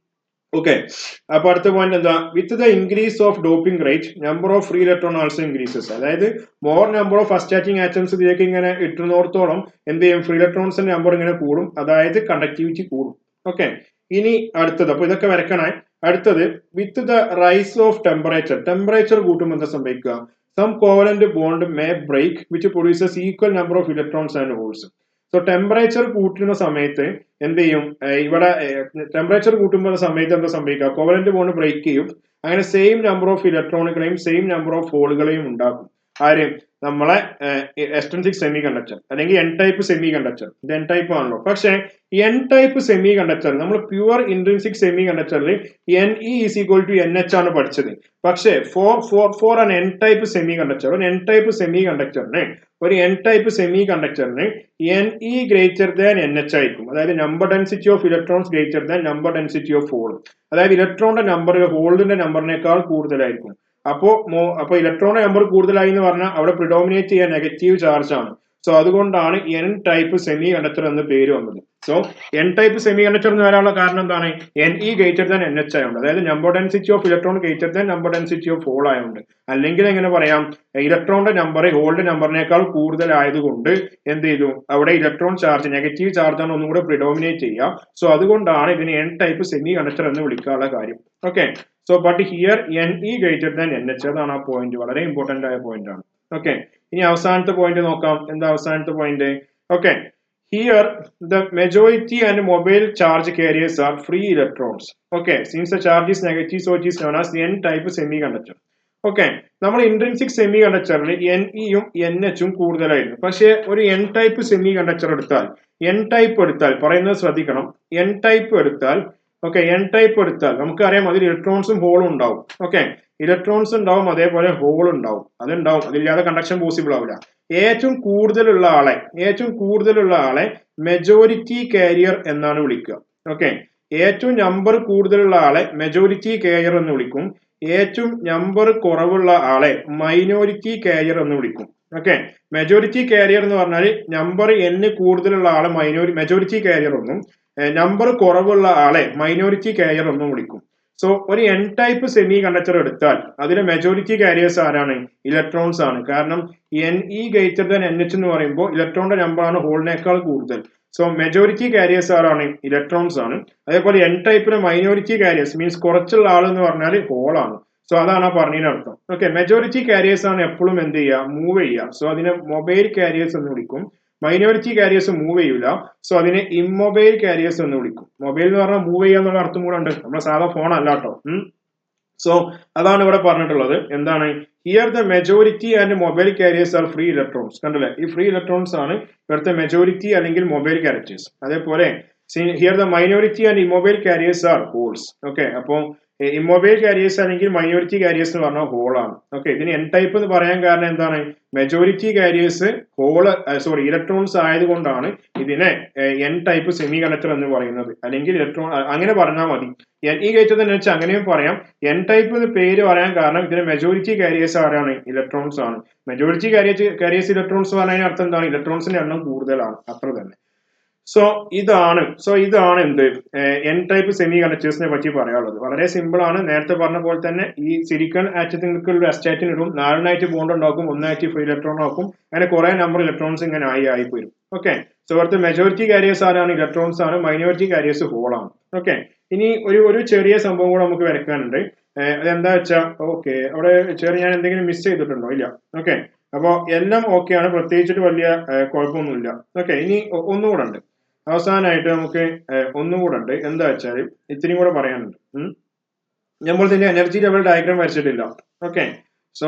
ഓക്കെ, അപ്പൊ അടുത്ത പോയിന്റ് എന്താ? With the increase of doping rate number of free electron also increases. അതായത് മോർ നമ്പർ ഓഫ് അസ്റ്റാറ്റിംഗ് ആറ്റംസ് ഇതിലേക്ക് ഇങ്ങനെ ഇട്ടുന്നോടത്തോളം എന്ത് ചെയ്യും? ഫ്രീ ഇലക്ട്രോൺസിന്റെ നമ്പർ ഇങ്ങനെ കൂടും. അതായത് കണ്ടക്ടിവിറ്റി കൂടും. ഓക്കെ, ഇനി അടുത്തത്, അപ്പൊ ഇതൊക്കെ വരക്കണേ. അടുത്തത്, with the rise of temperature കൂട്ടുമ്പോൾ എന്താ സംഭവിക്കുക? Some covalent bond may break which produces equal number of electrons and holes. So temperature കൂട്ടുന്ന സമയത്ത് എന്ത് ചെയ്യും? ഇവിടെ ടെമ്പറേച്ചർ കൂട്ടുമ്പോൾ സമയത്ത് എന്താ സംഭവിക്കുക? കോവലന്റ് ബോണ്ട് ബ്രേക്ക് ചെയ്യും. അങ്ങനെ സെയിം നമ്പർ ഓഫ് ഇലക്ട്രോണുകളെയും സെയിം നമ്പർ ഓഫ് ഹോളുകളെയും ഉണ്ടാക്കും. ആര്? നമ്മളെ എക്സ്ട്രിൻസിക് സെമി കണ്ടക്ടർ അല്ലെങ്കിൽ എൻ ടൈപ്പ് സെമി കണ്ടക്ടർ. ഇത് എൻ ടൈപ്പ് ആണല്ലോ. പക്ഷെ എൻ ടൈപ്പ് സെമി കണ്ടക്ടർ നമ്മൾ പ്യുവർ ഇൻട്രിൻസിക് സെമി കണ്ടക്ടറിൽ NE is equal to NH ആണ് പഠിച്ചത്. പക്ഷേ for an N type semiconductor, ഒരു എൻ ടൈപ്പ് സെമി കണ്ടക്ടറിന് NE ഗ്രേറ്റർ ദാൻ NH ആയിരിക്കും. അതായത് number density of electrons greater than number density of hole. അതായത് ഇലക്ട്രോണിന്റെ നമ്പർ ഹോളിന്റെ നമ്പറിനേക്കാൾ കൂടുതലായിരിക്കും. അപ്പോ ഇലക്ട്രോണിന്റെ നമ്പർ കൂടുതലായി എന്ന് പറഞ്ഞാൽ അവിടെ പ്രിഡോമിനേറ്റ് ചെയ്യാൻ നെഗറ്റീവ് ചാർജ് ആണ്. സോ അതുകൊണ്ടാണ് എൻ ടൈപ്പ് സെമി കണ്ടക്ടർ എന്ന് പേര് വന്നത്. So N type semi conductor എന്ന് വരാനുള്ള കാരണം എന്താണ്? NE ഗ്രേറ്റർ ദാൻ NH ആയതുകൊണ്ട്. അതായത് number density of electron greater than number density of hole ആയതുകൊണ്ട്. അല്ലെങ്കിൽ എങ്ങനെ പറയാം? ഇലക്ട്രോണിന്റെ നമ്പർ ഹോളിന്റെ നമ്പറിനേക്കാൾ കൂടുതലായതുകൊണ്ട് എന്ത് ചെയ്തു? അവിടെ ഇലക്ട്രോൺ ചാർജ്, നെഗറ്റീവ് ചാർജ് ആണ് ഒന്നും കൂടെ പ്രിഡോമിനേറ്റ് ചെയ്യുക. സോ അതുകൊണ്ടാണ് ഇതിന് എൻ ടൈപ്പ് സെമി കണ്ടക്ടർ എന്ന് വിളിക്കാനുള്ള കാര്യം. Okay, so but here NE greater than NH. അതാണ് ആ പോയിന്റ്. വളരെ ഇമ്പോർട്ടന്റ് ആയ പോയിന്റ് ആണ്. ഓക്കെ, ഇനി അവസാനത്തെ പോയിന്റ് നോക്കാം. എന്താ അവസാനത്തെ point? Okay, here the majority and mobile charge careers are free electrons. Okay, since the charge is negative so it is known as an type semiconductor. Okay, നമ്മൾ intrinsic സെമി കണ്ടക്ടറിൽ NEയും NHും കൂടുതലായിരുന്നു. പക്ഷേ ഒരു എൻ ടൈപ്പ് സെമി കണ്ടക്ടർ എടുത്താൽ പറയുന്നത് ശ്രദ്ധിക്കണം. N type എടുത്താൽ നമുക്കറിയാം അതിൽ ഇലക്ട്രോൺസും ഹോളും ഉണ്ടാവും. ഓക്കെ, ഇലക്ട്രോൺസ് ഉണ്ടാവും, അതേപോലെ ഹോൾ ഉണ്ടാവും. അതില്ലാതെ കണ്ടക്ഷൻ പോസിബിൾ ആവില്ല. ഏറ്റവും കൂടുതലുള്ള ആളെ മെജോറിറ്റി കാരിയർ എന്നാണ് വിളിക്കുക. ഓക്കെ, ഏറ്റവും നമ്പർ കൂടുതലുള്ള ആളെ മെജോറിറ്റി കാരിയർ എന്ന് വിളിക്കും. ഏറ്റവും നമ്പർ കുറവുള്ള ആളെ മൈനോറിറ്റി കാരിയർ എന്ന് വിളിക്കും. ഓക്കെ, മെജോറിറ്റി കാരിയർ എന്ന് പറഞ്ഞാൽ നമ്പർ N കൂടുതലുള്ള ആളെ മെജോറിറ്റി കാരിയർ എന്നും നമ്പർ കുറവുള്ള ആളെ മൈനോറിറ്റി കാരിയർ എന്നും വിളിക്കും. സോ ഒരു എൻ ടൈപ്പ് സെമി കണ്ടക്ടർ എടുത്താൽ അതിലെ മെജോറിറ്റി കാരിയേഴ്സ് ആരാണ്? ഇലക്ട്രോൺസ് ആണ്. കാരണം NE ഗ്രേറ്റർ ദാൻ NH എന്ന് പറയുമ്പോൾ ഇലക്ട്രോണിന്റെ നമ്പർ ആണ് ഹോളിനേക്കാൾ കൂടുതൽ. സോ മെജോറിറ്റി കാരിയേഴ്സ് ആരാണ്? ഇലക്ട്രോൺസ് ആണ്. അതേപോലെ എൻ ടൈപ്പിലെ മൈനോറിറ്റി കാരിയേഴ്സ് മീൻസ് കുറച്ചുള്ള ആൾ എന്ന് പറഞ്ഞാൽ ഹോൾ ആണ്. സോ അതാണ് ആ പറഞ്ഞതിനർത്ഥം. ഓക്കെ, മെജോറിറ്റി കാരിയേഴ്സ് ആണ് എപ്പോഴും എന്ത് ചെയ്യുക? മൂവ് ചെയ്യുക. സോ അതിനെ മൊബൈൽ കാരിയേഴ്സ് എന്ന് വിളിക്കും. മൈനോറിറ്റി കാരിയേഴ്സ് മൂവ് ചെയ്യൂല. സോ അതിനെ ഇമ്മൊബൈൽ കാരിയേഴ്സ് എന്ന് വിളിക്കും. മൊബൈൽ എന്ന് പറഞ്ഞാൽ മൂവ് ചെയ്യുക എന്നുള്ള അർത്ഥം കൂടെ ഉണ്ട്. നമ്മുടെ സാധാ ഫോൺ അല്ല കേട്ടോ. സോ അതാണ് ഇവിടെ പറഞ്ഞിട്ടുള്ളത്. എന്താണ് here the majority and mobile carriers are free electrons. കണ്ടല്ലേ, ഈ ഫ്രീ ഇലക്ട്രോൺസ് ആണ് ഇവിടുത്തെ മെജോറിറ്റി അല്ലെങ്കിൽ മൊബൈൽ കാരിയേഴ്സ്. അതേപോലെ here the minority and immobile carriers are holes. Okay, അപ്പോൾ ഇമ്മൊബൈൽ കാരിയേഴ്സ് അല്ലെങ്കിൽ മൈനോറിറ്റി കാരിയേഴ്സ് എന്ന് പറഞ്ഞാൽ ഹോൾ ആണ്. ഓക്കെ, ഇതിന് എൻ ടൈപ്പ് എന്ന് പറയാൻ കാരണം എന്താണ്, മെജോറിറ്റി കാരിയേഴ്സ് ഹോള് ഇലക്ട്രോൺസ് ആയതുകൊണ്ടാണ് ഇതിനെ എൻ ടൈപ്പ് സെമി കണ്ടക്ടർ എന്ന് പറയുന്നത്. അല്ലെങ്കിൽ ഇലക്ട്രോൺ അങ്ങനെ പറഞ്ഞാൽ മതി. ഈ കേറ്റത് തന്നെ വെച്ചാൽ അങ്ങനെയും പറയാം. എൻ ടൈപ്പ് എന്ന് പേര് പറയാൻ കാരണം ഇതിന് മെജോറിറ്റി കാരിയേഴ്സ് ആരാണ്, ഇലക്ട്രോൺസ് ആണ്. മെജോറിറ്റി കാരിയേഴ്സ് ഇലക്ട്രോൺസ് പറഞ്ഞതിന് അർത്ഥം എന്താണ്, ഇലക്ട്രോൺസിന്റെ എണ്ണം കൂടുതലാണ്, അത്ര തന്നെ. സോ ഇതാണ് എന്ത് എൻ ടൈപ്പ് സെമി കണ്ടക്ടേഴ്സിനെ പറ്റി പറയാനുള്ളത്. വളരെ സിമ്പിൾ ആണ്. നേരത്തെ പറഞ്ഞ പോലെ തന്നെ ഈ സിലിക്കൺ ആറ്റത്തിലേക്ക് ഒരു അസ്റ്റാറ്റിൻ ഇടും, 4 ബോണ്ട് ഉണ്ടാക്കും, 1 ഫ്രീ ഇലക്ട്രോൺ ആക്കും, അങ്ങനെ കുറെ നമ്പർ ഇലക്ട്രോൺസ് ഇങ്ങനെ ആയി പോരും. ഓക്കെ, സോ ഇവിടുത്തെ മെജോറിറ്റി കാരിയേഴ്സ് ആരാണ്, ഇലക്ട്രോൺസ് ആണ്. മൈനോറിറ്റി കാരിയേഴ്സ് ഹോൾ ആണ്. ഓക്കെ, ഇനി ഒരു ചെറിയ സംഭവം കൂടെ നമുക്ക് വരയ്ക്കാനുണ്ട്. അതെന്താ വെച്ചാ, ഓക്കെ അവിടെ ചെറിയ ഞാൻ എന്തെങ്കിലും മിസ് ചെയ്തിട്ടുണ്ടോ, ഇല്ല. ഓക്കെ, അപ്പൊ എല്ലാം ഓക്കെ ആണ്, പ്രത്യേകിച്ചിട്ട് വലിയ കുഴപ്പമൊന്നുമില്ല. ഓക്കെ, ഇനി ഒന്നുകൂടെ ഉണ്ട്. അവസാനമായിട്ട് നമുക്ക് ഒന്നുകൂടെ ഉണ്ട്. എന്താ വെച്ചാൽ ഇത്തിരി കൂടെ പറയാനുണ്ട്. നമ്മൾ ഇതിന്റെ എനർജി ലെവൽ ഡയഗ്രാം വരച്ചിട്ടില്ല. ഓക്കെ, സോ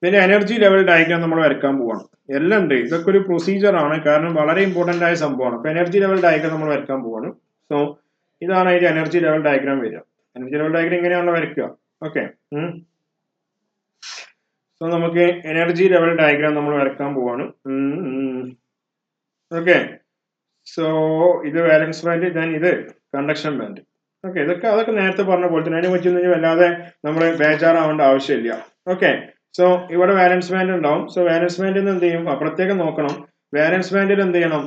ഇതിന്റെ എനർജി ലെവൽ ഡയഗ്രാം നമ്മൾ വരയ്ക്കാൻ പോവാണ്. എല്ലാം ഉണ്ട്, ഇതൊക്കെ ഒരു പ്രൊസീജിയർ ആണ്, കാരണം വളരെ ഇമ്പോർട്ടന്റ് ആയ സംഭവമാണ്. അപ്പൊ എനർജി ലെവൽ ഡയഗ്രാം നമ്മൾ വരയ്ക്കാൻ പോവാണ്. സോ ഇതാണ് അതിന്റെ എനർജി ലെവൽ ഡയഗ്രാം വരിക. എനർജി ലെവൽ ഡയഗ്രാം ഇങ്ങനെയാണല്ലോ വരയ്ക്കുക. ഓക്കെ, സോ നമുക്ക് എനർജി ലെവൽ ഡയഗ്രാം നമ്മൾ വരയ്ക്കാൻ പോവാണ്. ഓക്കെ, സോ ഇത് വാലൻസ് ബാൻഡ്, ദെൻ ഇത് കണ്ടക്ഷൻ ബാൻഡ്. ഓക്കെ, അതൊക്കെ നേരത്തെ പറഞ്ഞ പോലെ തന്നെ, അതിനെ പറ്റി വല്ലാതെ നമ്മൾ ബേജാറാവേണ്ട ആവശ്യമില്ല. ഓക്കെ, സോ ഇവിടെ വാലൻസ് ബാൻഡ് ഉണ്ടാവും. സോ വാലൻസ് ബാൻഡിൽ എന്ത് ചെയ്യും, പ്രത്യേകം നോക്കണം. വാലൻസ് ബാൻഡിൽ എന്ത് ചെയ്യണം,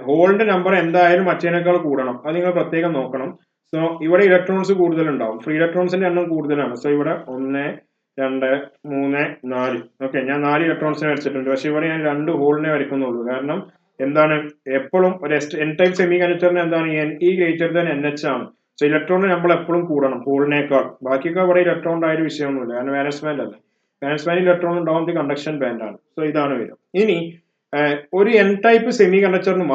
ഹോളിന്റെ നമ്പർ എന്തായാലും മറ്റേനേക്കാൾ കൂടണം. അത് നിങ്ങൾ പ്രത്യേകം നോക്കണം. സോ ഇവിടെ ഇലക്ട്രോൺസ് കൂടുതൽ ഉണ്ടാവും, ഫ്രീ ഇലക്ട്രോൺസിന്റെ എണ്ണം കൂടുതലാണ്. സോ ഇവിടെ 1, 2, 3, 4. ഓക്കെ, ഞാൻ 4 ഇലക്ട്രോൺസിനെ വരച്ചിട്ടുണ്ട്. പക്ഷെ ഇവിടെ ഞാൻ 2 ഹോളിനെ വരയ്ക്കുന്നുള്ളൂ. കാരണം എന്താണ്, എപ്പോഴും ഒരു എൻ ടൈപ്പ് സെമി കണ്ടക്ടറിന് എന്താണ് NE ഗ്രേറ്റർ ദാൻ NH ആണ്. സോ ഇലക്ട്രോണിന് നമ്മൾ എപ്പോഴും കൂടണം ഹോളിനേക്കാൾ. ബാക്കിയൊക്കെ ഇവിടെ ഇലക്ട്രോൺ ഉണ്ടായ വിഷയമൊന്നുമില്ല, കാരണം വാലൻസ് ബാൻഡ് അല്ല. വാലൻസ് ബാൻഡ് ഇലക്ട്രോൺ ഉണ്ടാവുന്നത് കണ്ടക്ഷൻ ബാൻഡ് ആണ്. സോ ഇതാണ് വരും. ഇനി ഒരു എൻ ടൈപ്പ് സെമി കണ്ടക്ടറിന്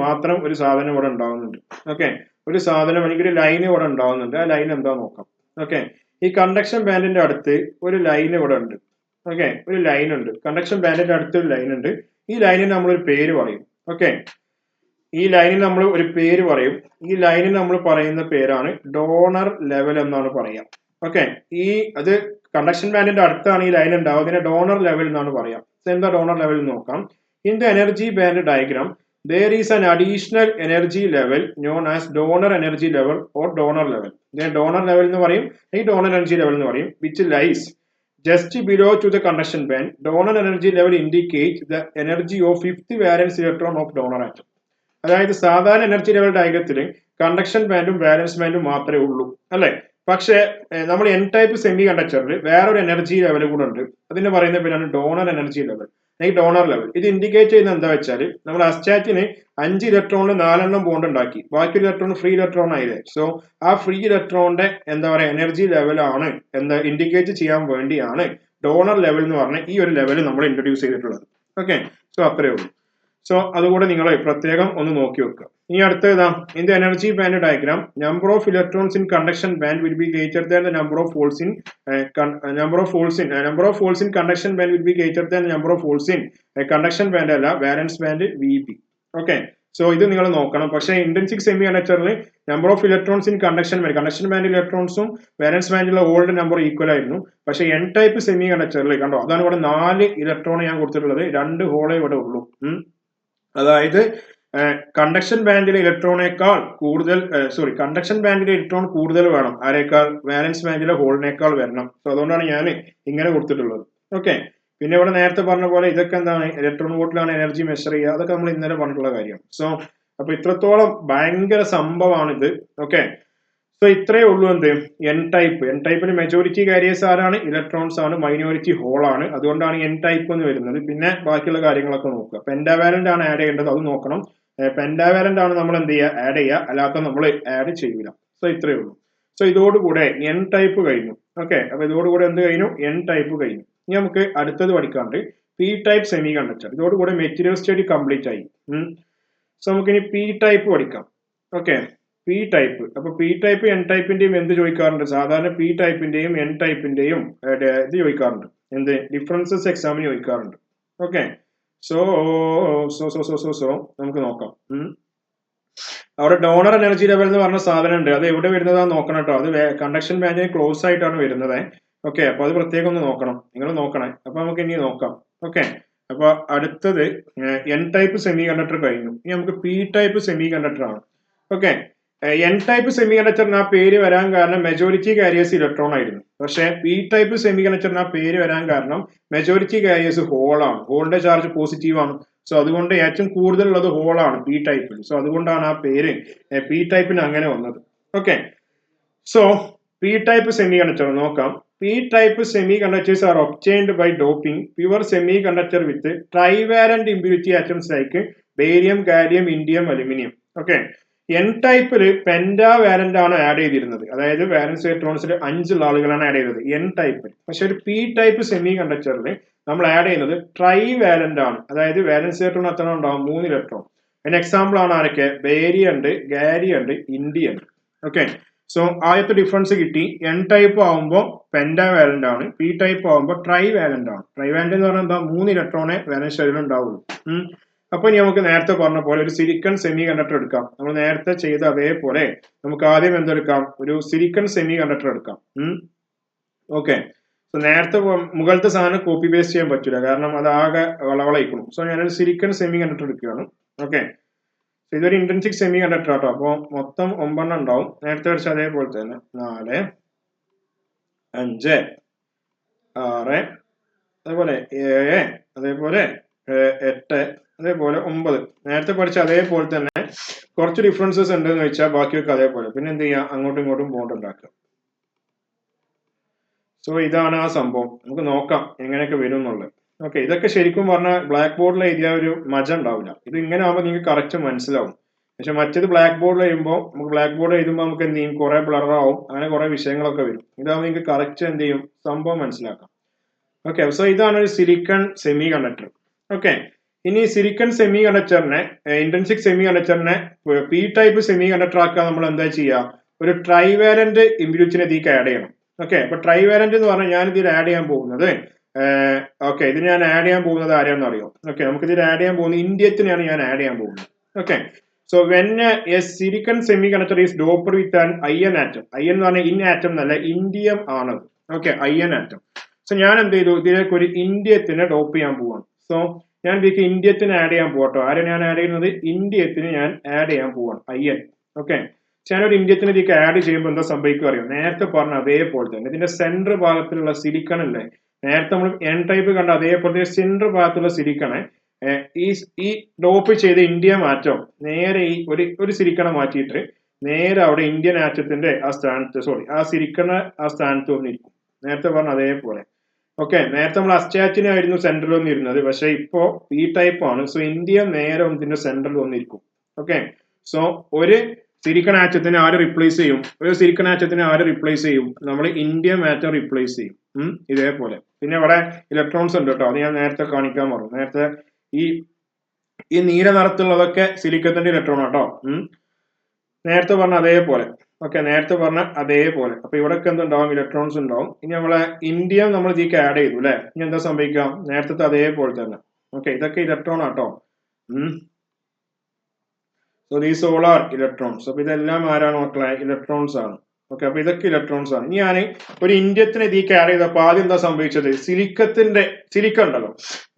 മാത്രം ഒരു സാധനം ഇവിടെ ഉണ്ടാവുന്നുണ്ട്. ഓക്കെ, ഒരു സാധനം അല്ലെങ്കിൽ ഒരു ലൈൻ ഇവിടെ ഉണ്ടാവുന്നുണ്ട്. ആ ലൈൻ എന്താ നോക്കാം. ഓക്കെ, ഈ കണ്ടക്ഷൻ ബാൻഡിന്റെ അടുത്ത് ഒരു ലൈൻ ഇവിടെ ഉണ്ട്. ഓക്കെ, ഒരു ലൈൻ ഉണ്ട്, കണ്ടക്ഷൻ ബാൻഡിന്റെ അടുത്ത് ഒരു ലൈൻ ഉണ്ട്. ഈ ലൈനിന് നമ്മൾ ഒരു പേര് പറയും. ഓക്കെ, ഈ ലൈനിന് നമ്മൾ ഒരു പേര് പറയും. ഈ ലൈനിന് നമ്മൾ പറയുന്ന പേരാണ് ഡോണർ ലെവൽ എന്നാണ് പറയാം. ഓക്കെ, അത് കണ്ടക്ഷൻ ബാൻഡിന്റെ അടുത്താണ് ഈ ലൈൻ ഉണ്ടാവുക. അതിനെ ഡോണർ ലെവൽ എന്നാണ് പറയാം. എന്താ ഡോണർ ലെവൽ നോക്കാം. In the energy band diagram there is an additional energy level known as donor energy level or donor level. ഇതിനെ ഡോണർ ലെവൽ എന്ന് പറയും, ഈ ഡോണർ എനർജി ലെവൽ എന്ന് പറയും, which lies just below to the conduction band. Donor energy level indicates the energy of 5th valence electron of donor atom. അതായത് സാധാരണ energy level ഡയഗ്രത്തിൽ conduction ബാൻഡും വാലൻസ് ബാൻഡും മാത്രമേ ഉള്ളൂ, അല്ലെ? പക്ഷെ നമ്മൾ എൻ ടൈപ്പ് സെമി കണ്ടക്ടറിൽ വേറൊരു എനർജി ലെവൽ കൂടെ ഉണ്ട്. അതിന് പറയുന്ന പേരാണ് donor energy level, donor level. ഇത് ഇൻഡിക്കേറ്റ് ചെയ്യുന്നത് എന്താ വെച്ചാൽ, നമ്മൾ അസ്റ്റാറ്റിന് 5 ഇലക്ട്രോണിൽ 4 ബോണ്ട് ഉണ്ടാക്കി, ബാക്കി ഇലക്ട്രോൺ ഫ്രീ ഇലക്ട്രോൺ ആയില്ലേ. സോ ആ ഫ്രീ ഇലക്ട്രോണിന്റെ എന്താ പറയാ എനർജി ലെവലാണ് എന്താ ഇൻഡിക്കേറ്റ് ചെയ്യാൻ വേണ്ടിയാണ് ഡോണർ ലെവൽ എന്ന് പറഞ്ഞ ഈ ഒരു ലെവൽ നമ്മൾ ഇൻട്രൊഡ്യൂസ് ചെയ്തിട്ടുള്ളത്. ഓക്കെ, സോ അത്രേ ഉള്ളൂ. സോ അതുകൂടെ നിങ്ങൾ പ്രത്യേകം ഒന്ന് നോക്കി വെക്കുക. ഇനി അടുത്തതാ, in the energy band diagram number of electrons in conduction band will be greater than the number of holes in conduction band will be greater than number of holes in conduction band അല്ല, valence band VP. Okay, so ഇത് നിങ്ങൾ നോക്കണം. പക്ഷേ intrinsic സെമി കണ്ടക്ടറിൽ number of electrons in conduction band ഇലക്ട്രോൺസും valence ബാൻഡിലുള്ള hole number equal ആയിരുന്നു. പക്ഷേ എൻ ടൈപ്പ് സെമി കണ്ടക്ടറിൽ കണ്ടോ, അതാണ് ഇവിടെ 4 ഇലക്ട്രോൺ ഞാൻ കൊടുത്തിട്ടുള്ളത്, 2 ഹോളേ ഇവിടെ ഉള്ളൂ. അതായത് കണ്ടക്ഷൻ ബാൻഡിലെ ഇലക്ട്രോണേക്കാൾ കൂടുതൽ കണ്ടക്ഷൻ ബാൻഡിലെ ഇലക്ട്രോൺ കൂടുതൽ വേണം ആരേക്കാൾ, വാലൻസ് ബാൻഡിലെ ഹോളിനേക്കാൾ വരണം. സോ അതുകൊണ്ടാണ് ഞാൻ ഇങ്ങനെ കൊടുത്തിട്ടുള്ളത്. ഓക്കെ, പിന്നെ ഇവിടെ നേരത്തെ പറഞ്ഞ പോലെ ഇതൊക്കെ എന്താണ്, ഇലക്ട്രോൺ വോട്ടിലാണ് എനർജി മെഷർ ചെയ്യുക, അതൊക്കെ നമ്മൾ ഇന്നലെ പറഞ്ഞിട്ടുള്ള കാര്യമാണ്. സോ അപ്പൊ ഇത്രത്തോളം ഭയങ്കര സംഭവമാണിത്. ഓക്കെ, സോ ഇത്രയേ ഉള്ളൂ എന്ത് എൻ ടൈപ്പിന് മെജോറിറ്റി കാരിയേഴ്സ് ആരാണ്, ഇലക്ട്രോൺസ് ആണ്, മൈനോറിറ്റി ഹോൾ ആണ്. അതുകൊണ്ടാണ് എൻ ടൈപ്പ് എന്ന് വരുന്നത്. പിന്നെ ബാക്കിയുള്ള കാര്യങ്ങളൊക്കെ നോക്കുക. പെന്റാവാലന്റ് ആണ് ആഡ് ചെയ്യേണ്ടത്, അത് നോക്കണം. പെന്റാവാലന്റ് ആണ് നമ്മൾ എന്ത് ചെയ്യുക, ആഡ് ചെയ്യുക, അല്ലാത്ത നമ്മൾ ആഡ് ചെയ്യില്ല. സോ ഇത്രയേ ഉള്ളൂ. സോ ഇതോടുകൂടെ എൻ ടൈപ്പ് കഴിഞ്ഞു. ഓക്കെ, അപ്പൊ ഇതോടുകൂടെ എന്ത് കഴിഞ്ഞു, എൻ ടൈപ്പ് കഴിഞ്ഞു. ഇനി നമുക്ക് അടുത്തത് പഠിക്കാണ്ട് പി ടൈപ്പ് സെമി കണ്ടക്ടർ. ഇതോടുകൂടെ മെറ്റീരിയൽ സ്റ്റഡി കംപ്ലീറ്റ് ആയി. സോ നമുക്കിനി പി ടൈപ്പ് പഠിക്കാം. Okay, P type. അപ്പൊ പി ടൈപ്പ് എൻ ടൈപ്പിന്റെയും എന്ത് ചോദിക്കാറുണ്ട്? സാധാരണ പി ടൈപ്പിന്റെയും എൻ ടൈപ്പിന്റെയും ഇത് ചോദിക്കാറുണ്ട്, എന്ത് ഡിഫറൻസസ് എക്സാമിന് ചോദിക്കാറുണ്ട്. Okay, so so so so so so നമുക്ക് നോക്കാം. അവിടെ ഡോണർ എനർജി ലെവൽ എന്ന് പറഞ്ഞ സാധനം ഉണ്ട്, അത് എവിടെ വരുന്നതാന്ന് നോക്കണം കേട്ടോ. അത് കണ്ടക്ഷൻ ബാൻഡിന് ക്ലോസ് ആയിട്ടാണ് വരുന്നത്. ഓക്കെ, അപ്പൊ അത് പ്രത്യേകം ഒന്ന് നോക്കണം, നിങ്ങൾ നോക്കണേ. അപ്പൊ നമുക്ക് ഇനി നോക്കാം. ഓക്കെ, അപ്പൊ അടുത്തത് എൻ ടൈപ്പ് സെമി കണ്ടക്ടർ കഴിഞ്ഞു. ഇനി നമുക്ക് പി ടൈപ്പ് സെമി കണ്ടക്ടർ ആണ്. ഓക്കെ, എൻ ടൈപ്പ് സെമി കണ്ടക്ടറിന് ആ പേര് വരാൻ കാരണം മെജോറിറ്റി കാരിയേഴ്സ് ഇലക്ട്രോൺ ആയിരുന്നു. പക്ഷെ പി ടൈപ്പ് സെമി കണ്ടക്ടറിന് ആ പേര് വരാൻ കാരണം മെജോറിറ്റി കാരിയേഴ്സ് ഹോളാണ്, ഹോളിന്റെ ചാർജ് പോസിറ്റീവ് ആണ്. സോ അതുകൊണ്ട് ഏറ്റവും കൂടുതൽ ഉള്ളത് ഹോളാണ് പി ടൈപ്പിൽ. സോ അതുകൊണ്ടാണ് ആ പേര് പി ടൈപ്പിന് അങ്ങനെ വന്നത്. Okay, so P type semiconductor നോക്കാം. P type semiconductors are obtained by doping pure semiconductor with trivalent impurity atoms like barium, gallium, indium, aluminium. Okay, N ടൈപ്പില് pentavalent ആണ് add ചെയ്തിരുന്നത്, അതായത് വാലൻസ് ഇലക്ട്രോൺസിൽ 5 ആളുകളാണ് add ചെയ്തത് N ടൈപ്പിൽ. പക്ഷെ ഒരു പി ടൈപ്പ് സെമി കണ്ടക്ടറിൽ നമ്മൾ ആഡ് ചെയ്യുന്നത് ട്രൈവാലന്റ് ആണ്, അതായത് വാലൻസ് ഇലക്ട്രോൺ എത്ര ഉണ്ടാവും? 3 ഇലക്ട്രോൺ. അതിന് എക്സാമ്പിൾ ആണ് ആരൊക്കെ? ബേരിയം ഉണ്ട്, ഗാലിയം ഉണ്ട്, ഇൻഡിയം ഉണ്ട്. ഓക്കെ, സോ ആദ്യത്തെ ഡിഫറൻസ് കിട്ടി. എൻ ടൈപ്പ് ആവുമ്പോൾ പെന്റാവാലന്റ് ആണ്, പി ടൈപ്പ് ആവുമ്പോൾ ട്രൈവാലന്റ് ആണ്. ട്രൈവാലന്റ് എന്ന് പറഞ്ഞാൽ എന്താ? 3 ഇലക്ട്രോണേ വാലൻസ് ഷെല്ലിൽ ഉണ്ടാവുള്ളൂ. അപ്പൊ ഇനി നമുക്ക് നേരത്തെ പറഞ്ഞ പോലെ ഒരു സിലിക്കൺ സെമി കണ്ടക്ടർ എടുക്കാം. നമ്മൾ നേരത്തെ ചെയ്ത അതേപോലെ നമുക്ക് ആദ്യം എന്തെടുക്കാം? ഒരു സിലിക്കൺ സെമി കണ്ടക്ടർ എടുക്കാം. ഓക്കെ, സോ നേരത്തെ മുകളിലത്തെ സാധനം കോപ്പി പേസ്റ്റ് ചെയ്യാൻ പറ്റില്ല, കാരണം അത് ആകെ വളവളയിക്കണം. സോ ഞാനൊരു സിലിക്കൺ സെമി കണ്ടക്ടർ എടുക്കുകയാണ്. ഓക്കെ, ഇതൊരു ഇൻട്രിൻസിക് സെമി കണ്ടക്ടർ ആട്ടോ. അപ്പൊ മൊത്തം 9 ഉണ്ടാവും. നേരത്തെ പഠിച്ച അതേപോലെ തന്നെ 4, 5, 6, അതേപോലെ 7, അതേപോലെ 8, അതേപോലെ 9. നേരത്തെ പഠിച്ച അതേപോലെ തന്നെ കുറച്ച് ഡിഫറൻസസ് ഉണ്ടെന്ന് വെച്ചാൽ ബാക്കിയൊക്കെ അതേപോലെ. പിന്നെ എന്ത് ചെയ്യാം? അങ്ങോട്ടും ഇങ്ങോട്ടും ബോണ്ട് ഉണ്ടാക്കുക. സോ ഇതാണ് ആ സംഭവം. നമുക്ക് നോക്കാം എങ്ങനെയൊക്കെ വരും എന്നുള്ളത്. ഓക്കെ, ഇതൊക്കെ ശരിക്കും പറഞ്ഞാൽ ബ്ലാക്ക് ബോർഡിൽ എഴുതിയ ഒരു മജ ഉണ്ടാവില്ല. ഇത് ഇങ്ങനെ ആകുമ്പോൾ നിങ്ങൾക്ക് കറക്റ്റ് മനസ്സിലാവും. പക്ഷെ മറ്റേത് ബ്ലാക്ക് ബോർഡിൽ എഴുതുമ്പോൾ നമുക്ക് ബ്ലാക്ക് ബോർഡ് എഴുതുമ്പോൾ നമുക്ക് എന്ത് ചെയ്യും? കുറെ ബ്ലറാവും, അങ്ങനെ കുറെ വിഷയങ്ങളൊക്കെ വരും. ഇതാകുമ്പോൾ നിങ്ങൾക്ക് കറക്റ്റ് എന്ത് ചെയ്യും? സംഭവം മനസ്സിലാക്കാം. ഓക്കെ, സോ ഇതാണ് ഒരു സിലിക്കൺ സെമി കണ്ടക്ടർ. ഓക്കെ, ഇനി സിലിക്കൺ സെമി കണ്ടക്ടറിനെ, ഇൻട്രിൻസിക് സെമി കണ്ടക്ടറിനെ പി ടൈപ്പ് സെമി കണ്ടക്ടർ ആക്കാൻ നമ്മൾ എന്താ ചെയ്യുക? ഒരു ട്രൈവാലന്റ് ഇമ്പ്യൂരിറ്റിനെ ഇതിലേക്ക് ആഡ് ചെയ്യണം. ഓക്കെ, അപ്പൊ ട്രൈവാലന്റ് എന്ന് പറഞ്ഞാൽ ഞാൻ ഇതിൽ ആഡ് ചെയ്യാൻ പോകുന്നത്, ഓക്കെ, ഇത് ഞാൻ ആഡ് ചെയ്യാൻ പോകുന്നത് ആരെയാണെന്ന് അറിയോ? ഓക്കെ, നമുക്ക് ഇതിൽ ആഡ് ചെയ്യാൻ പോകുന്നത് ഇന്ത്യത്തിനെയാണ് ഞാൻ ആഡ് ചെയ്യാൻ പോകുന്നത്. Okay, so when a silicon semiconductor is doped with an iron atom. Iron എന്ന് പറഞ്ഞാൽ ഇൻ ആറ്റം എന്നല്ല, ഇൻഡിയം ആണത്. Okay, iron atom. സോ ഞാൻ എന്ത് ചെയ്തു? ഇതിലേക്ക് ഒരു ഇന്ത്യത്തിനെ ഡോപ്പ് ചെയ്യാൻ പോവാണ്. സോ ഞാൻ ഇതിലേക്ക് ഇന്ത്യത്തിന് ആഡ് ചെയ്യാൻ പോകട്ടോ. ആരെ ഞാൻ ആഡ് ചെയ്യുന്നത്? ഇന്ത്യത്തിന് ഞാൻ ആഡ് ചെയ്യാൻ പോവാണ്, അയ്യൻ. ഓക്കെ, ഞാനൊരു ഇന്ത്യത്തിന് ഇതിലേക്ക് ആഡ് ചെയ്യുമ്പോൾ എന്താ സംഭവിക്കുക അറിയോ? നേരത്തെ പറഞ്ഞ അതേപോലെ തന്നെ ഇതിന്റെ സെൻട്രൽ ഭാഗത്തിലുള്ള സിലിക്കൺ അല്ലേ, നേരത്തെ നമ്മൾ എൻ ടൈപ്പ് കണ്ട അതേപോലെ സെൻട്രൽ ഭാഗത്തുള്ള സിലിക്കണെ ഈ ഡോപ്പ് ചെയ്ത ഇന്ത്യ ആറ്റം നേരെ ഈ ഒരു സിലിക്കണെ മാറ്റിയിട്ട് നേരെ അവിടെ ഇന്ത്യൻ ആറ്റത്തിന്റെ ആ സ്ഥാനത്ത്, ആ സിലിക്കണ ആ സ്ഥാനത്ത് വന്നിരിക്കും. നേരത്തെ പറഞ്ഞ അതേപോലെ. ഓക്കെ, നേരത്തെ നമ്മൾ അസ്റ്റാറ്റിനായിരുന്നു സെന്ററിൽ വന്നിരുന്നത്, പക്ഷെ ഇപ്പോ പി ടൈപ്പ് ആണ്. സോ ഇന്ത്യ നേരെ ഇതിന്റെ സെന്ററിൽ വന്നിരിക്കും. ഓക്കെ, സോ ഒരു സിലിക്കൺ ആറ്റത്തിന് ആര് റിപ്ലേസ് ചെയ്യും? ഒരു സിലിക്കൺ ആറ്റത്തിന് ആര് റിപ്ലേസ് ചെയ്യും? നമ്മൾ ഇന്ത്യൻ ആറ്റം റിപ്ലേസ് ചെയ്യും. ഇതേപോലെ. പിന്നെ ഇവിടെ ഇലക്ട്രോൺസ് ഉണ്ട് കേട്ടോ, അത് ഞാൻ നേരത്തെ കാണിക്കാൻ പറഞ്ഞു. നേരത്തെ ഈ നീല നിറത്തുള്ളതൊക്കെ സിലിക്കത്തിന്റെ ഇലക്ട്രോൺ ആട്ടോ. നേരത്തെ പറഞ്ഞ അതേപോലെ. ഓക്കെ, നേരത്തെ പറഞ്ഞ അതേപോലെ. അപ്പൊ ഇവിടെയൊക്കെ എന്തുണ്ടാവും? ഇലക്ട്രോൺസ് ഉണ്ടാവും. ഇനി നമ്മളെ ഇന്ത്യ നമ്മൾ ഇതിലേക്ക് ആഡ് ചെയ്തു അല്ലെ, ഇനി എന്താ സംഭവിക്കാം? നേരത്തെ അതേപോലെ തന്നെ. ഓക്കെ, ഇതൊക്കെ ഇലക്ട്രോൺ ആട്ടോ. So these all are electrons. അപ്പൊ ഇതെല്ലാം ആരാണ് മക്കളെ? ഇലക്ട്രോൺസ് ആണ്. ഓക്കെ, അപ്പൊ ഇതൊക്കെ ഇലക്ട്രോൺസ് ആണ്. ഇനി ഞാൻ ഒരു ഇന്ത്യത്തിന് ഇതിലേക്ക് ആഡ് ചെയ്തപ്പോ ആദ്യം എന്താ സംഭവിച്ചത്? സിലിക്കൺ ഉണ്ടല്ലോ,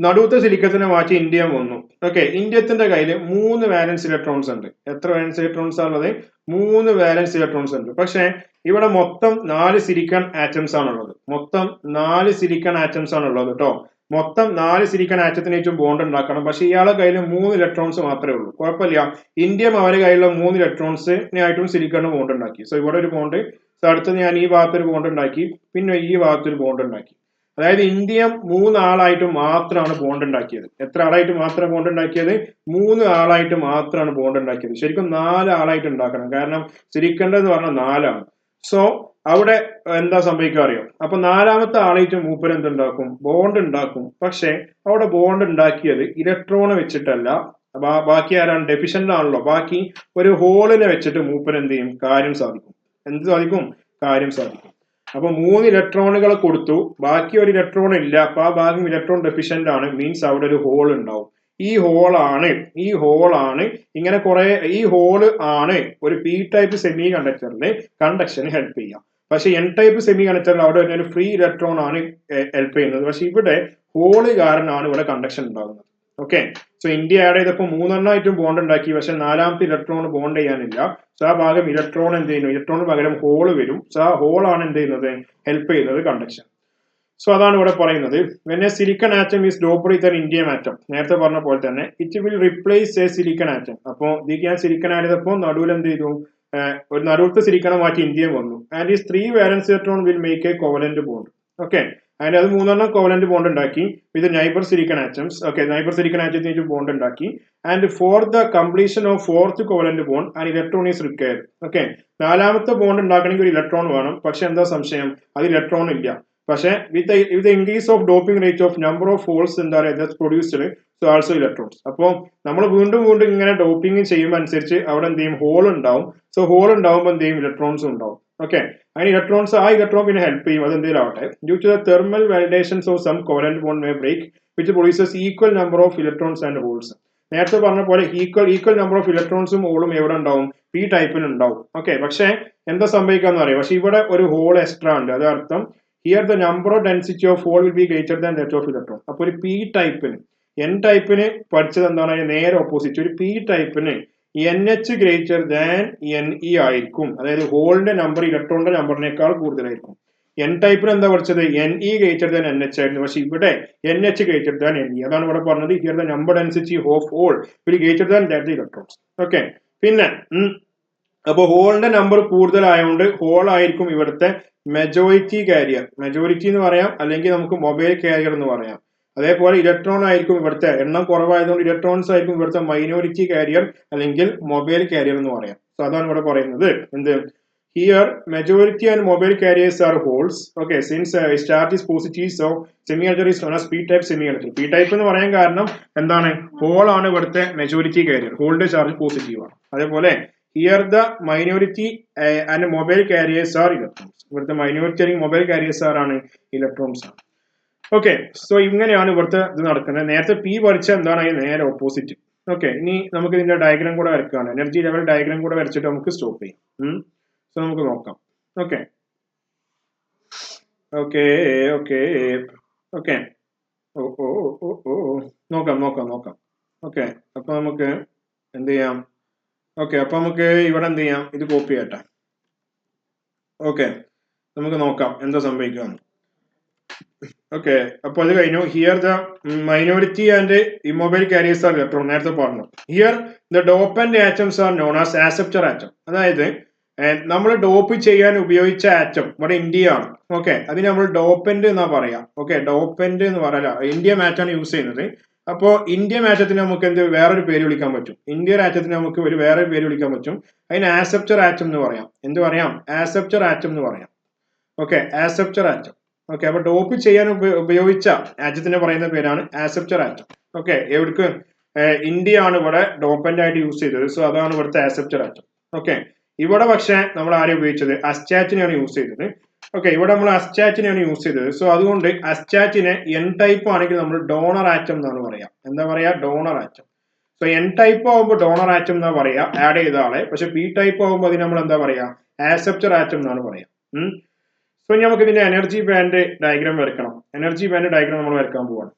നടുവത്തെ സിലിക്കത്തിനെ മാറ്റി ഇന്ത്യ വന്നു. ഓക്കെ, ഇന്ത്യത്തിന്റെ കയ്യിൽ 3 വാലൻസ് ഇലക്ട്രോൺസ് ഉണ്ട്. എത്ര വാലൻസ് ഇലക്ട്രോൺസ് ആണുള്ളത്? 3 വാലൻസ് ഇലക്ട്രോൺസ് ഉണ്ട്. പക്ഷെ ഇവിടെ മൊത്തം 4 സിലിക്കൺ ആറ്റംസ് ആണുള്ളത്. മൊത്തം 4 സിലിക്കൺ ആറ്റംസ് ആണുള്ളത് കേട്ടോ. മൊത്തം 4 സിലിക്കൺ ആറ്റത്തിനേറ്റും ബോണ്ട് ഉണ്ടാക്കണം. പക്ഷെ ഇയാളെ കയ്യിൽ 3 ഇലക്ട്രോൺസ് മാത്രമേ ഉള്ളൂ. കുഴപ്പമില്ല, ഇന്ത്യ അവരുടെ കയ്യിലുള്ള 3 ഇലക്ട്രോൺസിനായിട്ടും സിലിക്കണ് ബോണ്ട് ഉണ്ടാക്കി. സോ ഇവിടെ ഒരു ബോണ്ട്, അടുത്തത് ഞാൻ ഈ ഭാഗത്തൊരു ബോണ്ട് ഉണ്ടാക്കി, പിന്നെ ഈ ഭാഗത്തൊരു ബോണ്ട് ഉണ്ടാക്കി. അതായത് ഇന്ത്യ 3 ആളായിട്ട് മാത്രമാണ് ബോണ്ട് ഉണ്ടാക്കിയത്. എത്ര ആളായിട്ട് മാത്രം ബോണ്ട് ഉണ്ടാക്കിയത്? 3 ആളായിട്ട് മാത്രമാണ് ബോണ്ട് ഉണ്ടാക്കിയത്. ശരിക്കും 4 ആളായിട്ട് ഉണ്ടാക്കണം, കാരണം സിലിക്കൺ എന്ന് പറഞ്ഞാൽ 4 ആണ്. സോ അവിടെ എന്താ സംഭവിക്കുക അറിയോ? അപ്പൊ 4ാമത്തെ ആളായിട്ട് മൂപ്പർ എന്തുണ്ടാക്കും? ബോണ്ട് ഉണ്ടാക്കും. പക്ഷെ അവിടെ ബോണ്ട് ഉണ്ടാക്കിയത് ഇലക്ട്രോൺ വെച്ചിട്ടല്ല, ബാക്കി ആരാണ്? ഡെഫിഷ്യന്റ് ആണല്ലോ. ബാക്കി ഒരു ഹോളിനെ വെച്ചിട്ട് മൂപ്പൻ എന്ത് ചെയ്യും? കാര്യം സാധിക്കും. എന്ത് സാധിക്കും? കാര്യം സാധിക്കും. അപ്പൊ 3 ഇലക്ട്രോണുകൾ കൊടുത്തു, ബാക്കി ഒരു ഇലക്ട്രോൺ ഇല്ല, അപ്പൊ ആ ഭാഗം ഇലക്ട്രോൺ ഡെഫിഷ്യന്റ് ആണ്, മീൻസ് അവിടെ ഒരു ഹോൾ ഉണ്ടാവും. ഈ ഹോളാണ് ഇങ്ങനെ കുറെ, ഈ ഹോള് ആണ് ഒരു പി ടൈപ്പ് സെമി കണ്ടക്ടറിന് കണ്ടക്ഷന് ഹെൽപ്പ് ചെയ്യാം. പക്ഷെ എൻ ടൈപ്പ് സെമി കണ്ടക്ടറിൽ അവിടെ ഒരു ഫ്രീ ഇലക്ട്രോൺ ആണ് ഹെൽപ്പ് ചെയ്യുന്നത്. പക്ഷെ ഇവിടെ ഹോള് കാരണമാണ് ഇവിടെ കണ്ടക്ഷൻ ഉണ്ടാകുന്നത്. ഓക്കെ, സോ ഇന്ത്യ ആഡ് ചെയ്തപ്പോ 3 ബോണ്ട് ഉണ്ടാക്കി, പക്ഷെ 4ാമത്തെ ഇലക്ട്രോൺ ബോണ്ട് ചെയ്യാനില്ല. സോ ആ ഭാഗം ഇലക്ട്രോൺ എന്ത് ചെയ്യുന്നു? ഇലക്ട്രോണിന് പകരം ഹോള് വരും. സോ ആ ഹോളാണ് എന്ത് ചെയ്യുന്നത്? ഹെൽപ്പ് ചെയ്യുന്നത് കണ്ടക്ഷൻ. സോ അതാണ് ഇവിടെ പറയുന്നത്. When a silicon atom is doped with an indium atom, നേരത്തെ പറഞ്ഞ പോലെ തന്നെ it will replace a silicon atom. അപ്പോ ഇതിക്ക് ഞാൻ സിലിക്കൺ ആഡ് ചെയ്തപ്പോൾ നടുവിൽ എന്ത് ചെയ്തു? ഒരു നടുവത്തെ സിലിക്കണ മാറ്റി ഇന്ത്യം വന്നു. And is 3 valence electron will make a covalent bond. Okay, അതിന് അത് 3 കോവലന്റ് ബോണ്ട് ഉണ്ടാക്കി with neighbour silicon atoms. Okay, neighbour silicon ആറ്റത്തിന് ബോണ്ട് ഉണ്ടാക്കി. And for the completion of 4th covalent bond and electron is required. Okay, 4ാമത്തെ bond ഉണ്ടാക്കണമെങ്കിൽ ഒരു electron വേണം. പക്ഷെ എന്താ സംശയം? അത് ഇലക്ട്രോൺ ഇല്ല. പക്ഷെ with increase of doping rate of number of holes എന്താ പറയുക പ്രൊഡ്യൂസ്ഡ്, സോ ആൾസോ ഇലക്ട്രോൺസ്. അപ്പോൾ നമ്മൾ വീണ്ടും ഇങ്ങനെ ഡോപ്പിംഗ് ചെയ്യുമ്പോൾ അനുസരിച്ച് അവിടെ എന്ത് ചെയ്യും? ഹോൾ ഉണ്ടാവും. സോ ഹോൾ ഉണ്ടാവുമ്പോൾ എന്ത് ചെയ്യും? ഇലക്ട്രോൺസ് ഉണ്ടാവും. ഓക്കെ, അതിന് ഇലക്ട്രോൺസ്, ആ ഇലക്ട്രോൺ പിന്നെ ഹെൽപ്പ് ചെയ്യും. അത് എന്തെങ്കിലും ആവട്ടെ. Due to the thermal validations of some covalent bond may break which produces equal number of electrons and holes. നേരത്തെ പറഞ്ഞ പോലെ ഈക്വൽ നമ്പർ ഓഫ് ഇലക്ട്രോൺസും ഹോളും എവിടെ ഉണ്ടാവും? പി ടൈപ്പിൽ ഉണ്ടാവും. ഓക്കെ, പക്ഷെ എന്താ സംഭവിക്കാന്ന് അറിയാം. പക്ഷെ ഇവിടെ ഒരു ഹോൾ എക്സ്ട്രാ ഉണ്ട്. അതർത്ഥം here the number of density of hole will be greater than that of electron. അപ്പൊ ഒരു പി ടൈപ്പിന്, എൻ ടൈപ്പിന് പഠിച്ചത് എന്താണ്? നേരെ ഓപ്പോസിറ്റ്. ഒരു പി ടൈപ്പിന് NH ഗ്രേറ്റർ ദാൻ NE ആയിരിക്കും. അതായത് ഹോളിന്റെ നമ്പർ ഇലക്ട്രോണിന്റെ നമ്പറിനേക്കാൾ കൂടുതലായിരിക്കും. എൻ ടൈപ്പിന് എന്താ പഠിച്ചത്? NE ഗ്രേറ്റർ ദാൻ NH ആയിരുന്നു. പക്ഷെ ഇവിടെ NH ഗ്രേറ്റർ ദാൻ NE. അതാണ് ഇവിടെ പറഞ്ഞത്. Here the number density of hole will greater than that electrons. Okay, പിന്നെ അപ്പൊ ഹോളിന്റെ നമ്പർ കൂടുതലായതുകൊണ്ട് ഹോൾ ആയിരിക്കും ഇവിടുത്തെ മെജോറിറ്റി കാരിയർ. മെജോറിറ്റി എന്ന് പറയാം, അല്ലെങ്കിൽ നമുക്ക് മൊബൈൽ കാരിയർ എന്ന് പറയാം. അതേപോലെ ഇലക്ട്രോൺ ആയിരിക്കും ഇവിടുത്തെ എണ്ണം കുറവായതുകൊണ്ട് ഇലക്ട്രോൺസ് ആയിരിക്കും ഇവിടുത്തെ മൈനോറിറ്റി കാരിയർ അല്ലെങ്കിൽ മൊബൈൽ കാരിയർ എന്ന് പറയാം. സോ അതാണ് ഇവിടെ പറയുന്നത്. എന്ത്? Here majority and mobile carriers are holes. Okay, since charge is positive, so semiconductor is known as P type semiconductor. P type എന്ന് പറയാൻ കാരണം എന്താണ്? ഹോൾ ആണ് ഇവിടുത്തെ മെജോറിറ്റി കാരിയർ. ഹോളിന്റെ ചാർജ് പോസിറ്റീവ് ആണ്. അതേപോലെ here the minority and mobile carriers are electrons. ഇവിടുത്തെ മൈനോറിറ്റി അല്ലെങ്കിൽ മൊബൈൽ കാരിയേഴ്സ് ആരാണ്? ഇലക്ട്രോൺസ് ആണ്. ഓക്കെ, സോ ഇങ്ങനെയാണ് ഇവിടുത്തെ ഇത് നടക്കുന്നത്. നേരത്തെ പി പഠിച്ച എന്താണ്? നേരെ ഓപ്പോസിറ്റ്. ഓക്കെ, ഇനി നമുക്ക് ഇതിന്റെ ഡയഗ്രാം കൂടെ വരക്കുകയാണ്. എനർജി ലെവൽ ഡയഗ്രാം കൂടെ വരച്ചിട്ട് നമുക്ക് സ്റ്റോപ്പ് ചെയ്യാം. സോ നമുക്ക് നോക്കാം. ഓക്കെ ഓക്കെ ഓക്കെ ഓക്കെ ഓ ഓ ഓ ഓ നോക്കാം. ഓക്കെ, അപ്പൊ നമുക്ക് എന്ത് ചെയ്യാം? ഓക്കെ, അപ്പൊ നമുക്ക് ഇവിടെ എന്ത് ചെയ്യാം? ഇത് കോപ്പി ചെയ്യട്ടെ. ഓക്കെ, നമുക്ക് നോക്കാം എന്താ സംഭവിക്കുക. ഓക്കെ, അപ്പൊ അത് കഴിഞ്ഞു. Here the minority and immobile carriers are electron. നേരത്തെ പറഞ്ഞു. Here the dopant atoms are known as acceptor atom. അതായത് നമ്മൾ ഡോപ്പ് ചെയ്യാൻ ഉപയോഗിച്ച ആറ്റം ഇവിടെ ഇന്ത്യ ആണ്. ഓക്കെ, അതിന് നമ്മൾ ഡോപ്പന്റ് എന്നാ പറയാം. ഓക്കെ, ഡോപ്പന്റ് എന്ന് പറയല, ഇന്ത്യ ആറ്റാണ് യൂസ് ചെയ്യുന്നത്. അപ്പോ ഇന്ത്യൻ ആറ്റത്തിന് നമുക്ക് എന്ത് വേറൊരു പേര് വിളിക്കാൻ പറ്റും? ഇന്ത്യൻ ആറ്റത്തിന് നമുക്ക് ഒരു വേറൊരു പേര് വിളിക്കാൻ പറ്റും. അതിന് ആക്സെപ്റ്റർ ആറ്റം എന്ന് പറയാം. എന്ത് പറയാം? ആക്സെപ്റ്റർ ആറ്റം എന്ന് പറയാം. Okay, acceptor atom. ഓക്കെ, അപ്പൊ ഡോപ്പ് ചെയ്യാൻ ഉപയോഗിച്ച ആറ്റത്തിന് പറയുന്ന പേരാണ് ആക്സെപ്റ്റർ ആറ്റം. ഓക്കെ, എവിടേക്ക്? ഇന്ത്യ ആണ് ഇവിടെ ഡോപ്പന്റ് ആയിട്ട് യൂസ് ചെയ്തത്. സോ അതാണ് ഇവിടുത്തെ ആക്സെപ്റ്റർ ആറ്റം. ഓക്കെ, ഇവിടെ പക്ഷെ നമ്മൾ ആരെയും ഉപയോഗിച്ചത്? അസ്റ്റാറ്റിനെയാണ് യൂസ് ചെയ്തത്. ഓക്കെ, ഇവിടെ നമ്മൾ അസ്റ്റാറ്റിനെയാണ് യൂസ് ചെയ്തത്. സോ അതുകൊണ്ട് അസ്റ്റാറ്റിനെ എൻ ടൈപ്പ് ആണെങ്കിൽ നമ്മൾ ഡോണർ ആറ്റം എന്നാണ് പറയാം. എന്താ പറയാ? Donor atom. So N type ആവുമ്പോൾ ഡോണർ ആറ്റം എന്നാ പറയാ, ആഡ് ചെയ്ത ആളെ. പക്ഷെ പി ടൈപ്പ് ആവുമ്പോൾ അതിന് നമ്മൾ എന്താ പറയാ? ആക്സെപ്റ്റർ ആറ്റം എന്നാണ് പറയാം. സോ നമുക്ക് ഇതിന്റെ എനർജി ബാൻഡ് ഡയഗ്രാം വരക്കണം. എനർജി ബാൻഡ് ഡയഗ്രാം നമ്മൾ വരക്കാൻ പോവാണ്.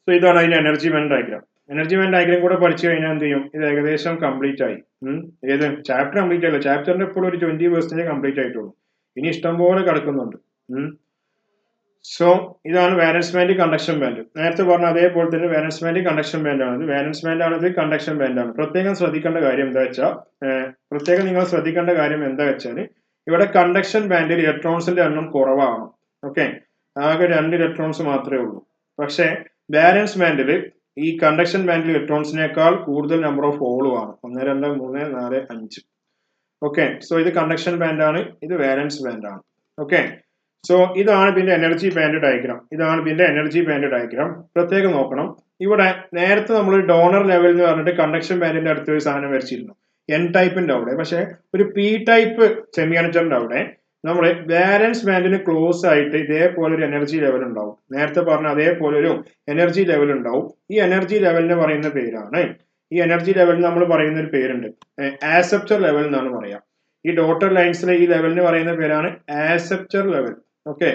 സോ ഇതാണ് അതിന്റെ energy band diagram. Energy band diagram കൂടെ പഠിച്ചു കഴിഞ്ഞാൽ എന്ത് ചെയ്യും? ഇത് ഏകദേശം കംപ്ലീറ്റ് ആയി. ഏത് ചാപ്റ്റർ കംപ്ലീറ്റ് ആയില്ല. ചാപ്റ്ററിന്റെ ഇപ്പോൾ ഒരു 20% കംപ്ലീറ്റ് ആയിട്ടുള്ളൂ. ഇനി ഇഷ്ടംപോലെ കിടക്കുന്നുണ്ട്. സോ ഇതാണ് വാലൻസ് ബാൻഡ്, കണ്ടക്ഷൻ ബാൻഡ്. നേരത്തെ പറഞ്ഞ അതേപോലെ തന്നെ വാലൻസ് ബാൻഡ്, കണ്ടക്ഷൻ ബാൻഡ് ആണ്. വാലൻസ് ബാൻഡ് ആണിത്, കണ്ടക്ഷൻ ബാൻഡ് ആണ്. പ്രത്യേകം ശ്രദ്ധിക്കേണ്ട കാര്യം എന്താ വെച്ചാൽ നിങ്ങൾ ശ്രദ്ധിക്കേണ്ട കാര്യം എന്താ വെച്ചാൽ ഇവിടെ കണ്ടക്ഷൻ ബാൻഡിൽ ഇലക്ട്രോൺസിന്റെ എണ്ണം കുറവാണ്. ഓക്കെ, ആകെ 2 ഇലക്ട്രോൺസ് മാത്രമേ ഉള്ളൂ. പക്ഷെ വാലൻസ് ബാൻഡിൽ ഈ കണ്ടക്ഷൻ ബാൻഡിൽ ഇലക്ട്രോൺസിനേക്കാൾ കൂടുതൽ നമ്പർ ഓഫ് ഹോളും ആണ്. 1 2 3 4 5. ഓക്കെ, സോ ഇത് കണ്ടക്ഷൻ ബാൻഡ് ആണ്, ഇത് വാലൻസ് ബാൻഡ് ആണ്. ഓക്കെ, സോ ഇതാണ് ഇതിന്റെ എനർജി ബാൻഡ് ഡയഗ്രാം. ഇതാണ് ഇതിന്റെ എനർജി ബാൻഡ് ഡയഗ്രാം. പ്രത്യേകം നോക്കണം, ഇവിടെ നേരത്തെ നമ്മൾ ഡോണർ ലെവൽ എന്ന് പറഞ്ഞിട്ട് കണ്ടക്ഷൻ ബാൻഡിന്റെ അടുത്ത് ഒരു സാധനം വരച്ചിരുന്നു എൻ ടൈപ്പിന്റെ അവിടെ. പക്ഷെ ഒരു പി ടൈപ്പ് സെമി കണ്ടക്ടറിന്റെ അവിടെ നമ്മൾ വാലൻസ് ബാൻഡിന് ക്ലോസ് ആയിട്ട് ഇതേപോലെ ഒരു എനർജി ലെവൽ ഉണ്ടാവും. നേരത്തെ പറഞ്ഞ അതേപോലെ ഒരു എനർജി ലെവൽ ഉണ്ടാവും. ഈ എനർജി ലെവലിന് പറയുന്ന പേരാണ്, ഈ എനർജി ലെവലിന് നമ്മൾ പറയുന്ന ഒരു പേരുണ്ട്, ആസെപ്റ്റർ ലെവൽ എന്നാണ് പറയാ. ഈ ഡോട്ടർ ലൈൻസിലെ ഈ ലെവലിന് പറയുന്ന പേരാണ് ആസെപ്റ്റർ ലെവൽ. ഓക്കെ,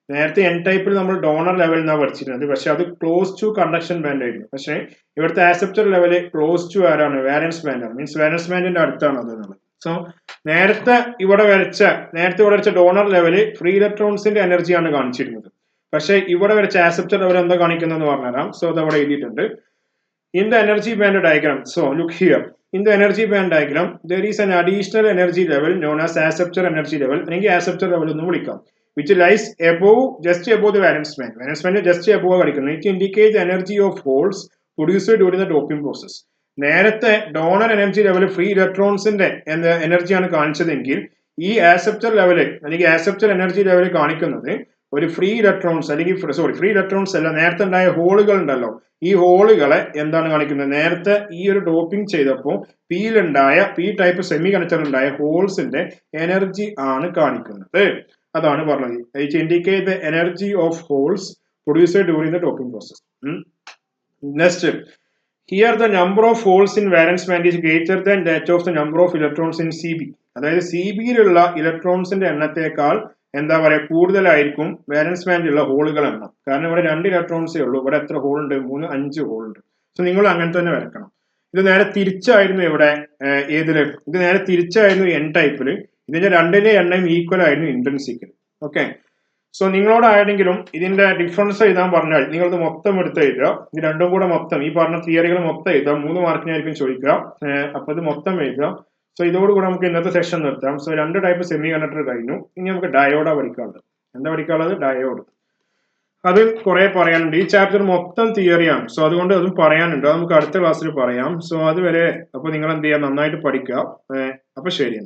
നേരത്തെ എൻ ടൈപ്പിൽ നമ്മൾ ഡോണർ ലെവൽ എന്നാണ് പഠിച്ചിരുന്നത്, പക്ഷെ അത് ക്ലോസ് ടു കണ്ടക്ഷൻ ബാൻഡ് ആയിരുന്നു. പക്ഷെ ഇവിടുത്തെ ആസെപ്റ്റർ ലെവൽ ക്ലോസ് ടു ആരാണ്? വാലൻസ് ബാൻഡ് ആണ്. മീൻസ് വാലൻസ് ബാൻഡിന്റെ അടുത്താണ് അത് എന്നുള്ളത്. സോ നേരത്തെ ഇവിടെ വരച്ച ഡോണർ ലെവല് ഫ്രീ ഇലക്ട്രോൺസിന്റെ എനർജിയാണ് കാണിച്ചിരുന്നത്. പക്ഷെ ഇവിടെ വരച്ച ആസെപ്റ്റർ ലെവൽ എന്താ കാണിക്കുന്നതെന്ന് പറഞ്ഞുതരാം. സോ അത് അവിടെ എഴുതിയിട്ടുണ്ട്. In the energy band diagram, so look here. In the energy band diagram, there is an additional energy level known as acceptor energy level, അല്ലെങ്കിൽ acceptor level എന്ന് വിളിക്കാം, which lies above, just above the valence band. Valence band just above കളിക്കുന്നത്. It indicates the energy of holes produced during the doping process. നേരത്തെ donor energy level free ഇലക്ട്രോൺസിന്റെ എനർജിയാണ് കാണിച്ചതെങ്കിൽ ഈ ആസെപ്റ്റർ level അല്ലെങ്കിൽ ആസെപ്റ്റർ energy level കാണിക്കുന്നത് ഒരു free electrons അല്ലെങ്കിൽ free electrons അല്ല, നേരത്തെ ഉണ്ടായ ഹോളുകൾ ഉണ്ടല്ലോ, ഈ ഹോളുകളെ എന്താണ് കാണിക്കുന്നത്? നേരത്തെ ഈ ഒരു ഡോപ്പിംഗ് ചെയ്തപ്പോൾ പി ടൈപ്പ് സെമി കണ്ടക്ടർ ഉണ്ടായ ഹോൾസിന്റെ എനർജി ആണ് കാണിക്കുന്നത്. അതാണ് പറഞ്ഞത്. It indicate the energy of holes produced during the doping process. Next, here the number of holes in valence band is greater than that of the number of electrons in C B. അതായത് C ബിയിലുള്ള ഇലക്ട്രോൺസിന്റെ എണ്ണത്തേക്കാൾ എന്താ പറയുക, കൂടുതലായിരിക്കും വാലൻസ് ബാൻഡിലുള്ള ഹോളുകൾ എണ്ണം. കാരണം ഇവിടെ 2 ഇലക്ട്രോൺസേ ഉള്ളൂ. ഇവിടെ എത്ര ഹോൾ ഉണ്ട്? 5 ഹോൾ ഉണ്ട്. സോ നിങ്ങൾ അങ്ങനെ തന്നെ വരക്കണം. ഇത് നേരെ തിരിച്ചായിരുന്നു ഇവിടെ ഏതില്? ഇത് നേരെ തിരിച്ചായിരുന്നു എൻ ടൈപ്പില്. ഇതിന്റെ 2ന്റെ എണ്ണം ഈക്വൽ ആയിരുന്നു ഇൻട്രിൻസിക്കൽ. ഓക്കെ, സോ നിങ്ങളോടാണെങ്കിലും ഇതിന്റെ ഡിഫറൻസ് എഴുതാൻ പറഞ്ഞാൽ നിങ്ങളിത് മൊത്തം എടുത്ത് എഴുതുക. ഇത് രണ്ടും കൂടെ മൊത്തം ഈ പറഞ്ഞ തിയറികൾ മൊത്തം എഴുതാം. 3 മാർക്കിനായിരിക്കും ചോദിക്കുക. അപ്പൊ ഇത് മൊത്തം എഴുതുക. സോ ഇതോടുകൂടി നമുക്ക് ഇന്നത്തെ സെഷൻ നിർത്താം. സോ 2 ടൈപ്പ് സെമി കണ്ടക്ടർ കഴിഞ്ഞു. ഇനി നമുക്ക് ഡയോഡാ പഠിക്കാനുള്ളത്. എന്താ പഠിക്കാനുള്ളത്? ഡയോഡ്. അത് കുറെ പറയാനുണ്ട്. ഈ ചാപ്റ്റർ മൊത്തം തിയറിയാണ്. സോ അതുകൊണ്ട് അതും പറയാനുണ്ട്. അത് നമുക്ക് അടുത്ത ക്ലാസ്സിൽ പറയാം. സോ അതുവരെ അപ്പൊ നിങ്ങൾ എന്ത് ചെയ്യുക, നന്നായിട്ട് പഠിക്കുക. അപ്പൊ ശരി.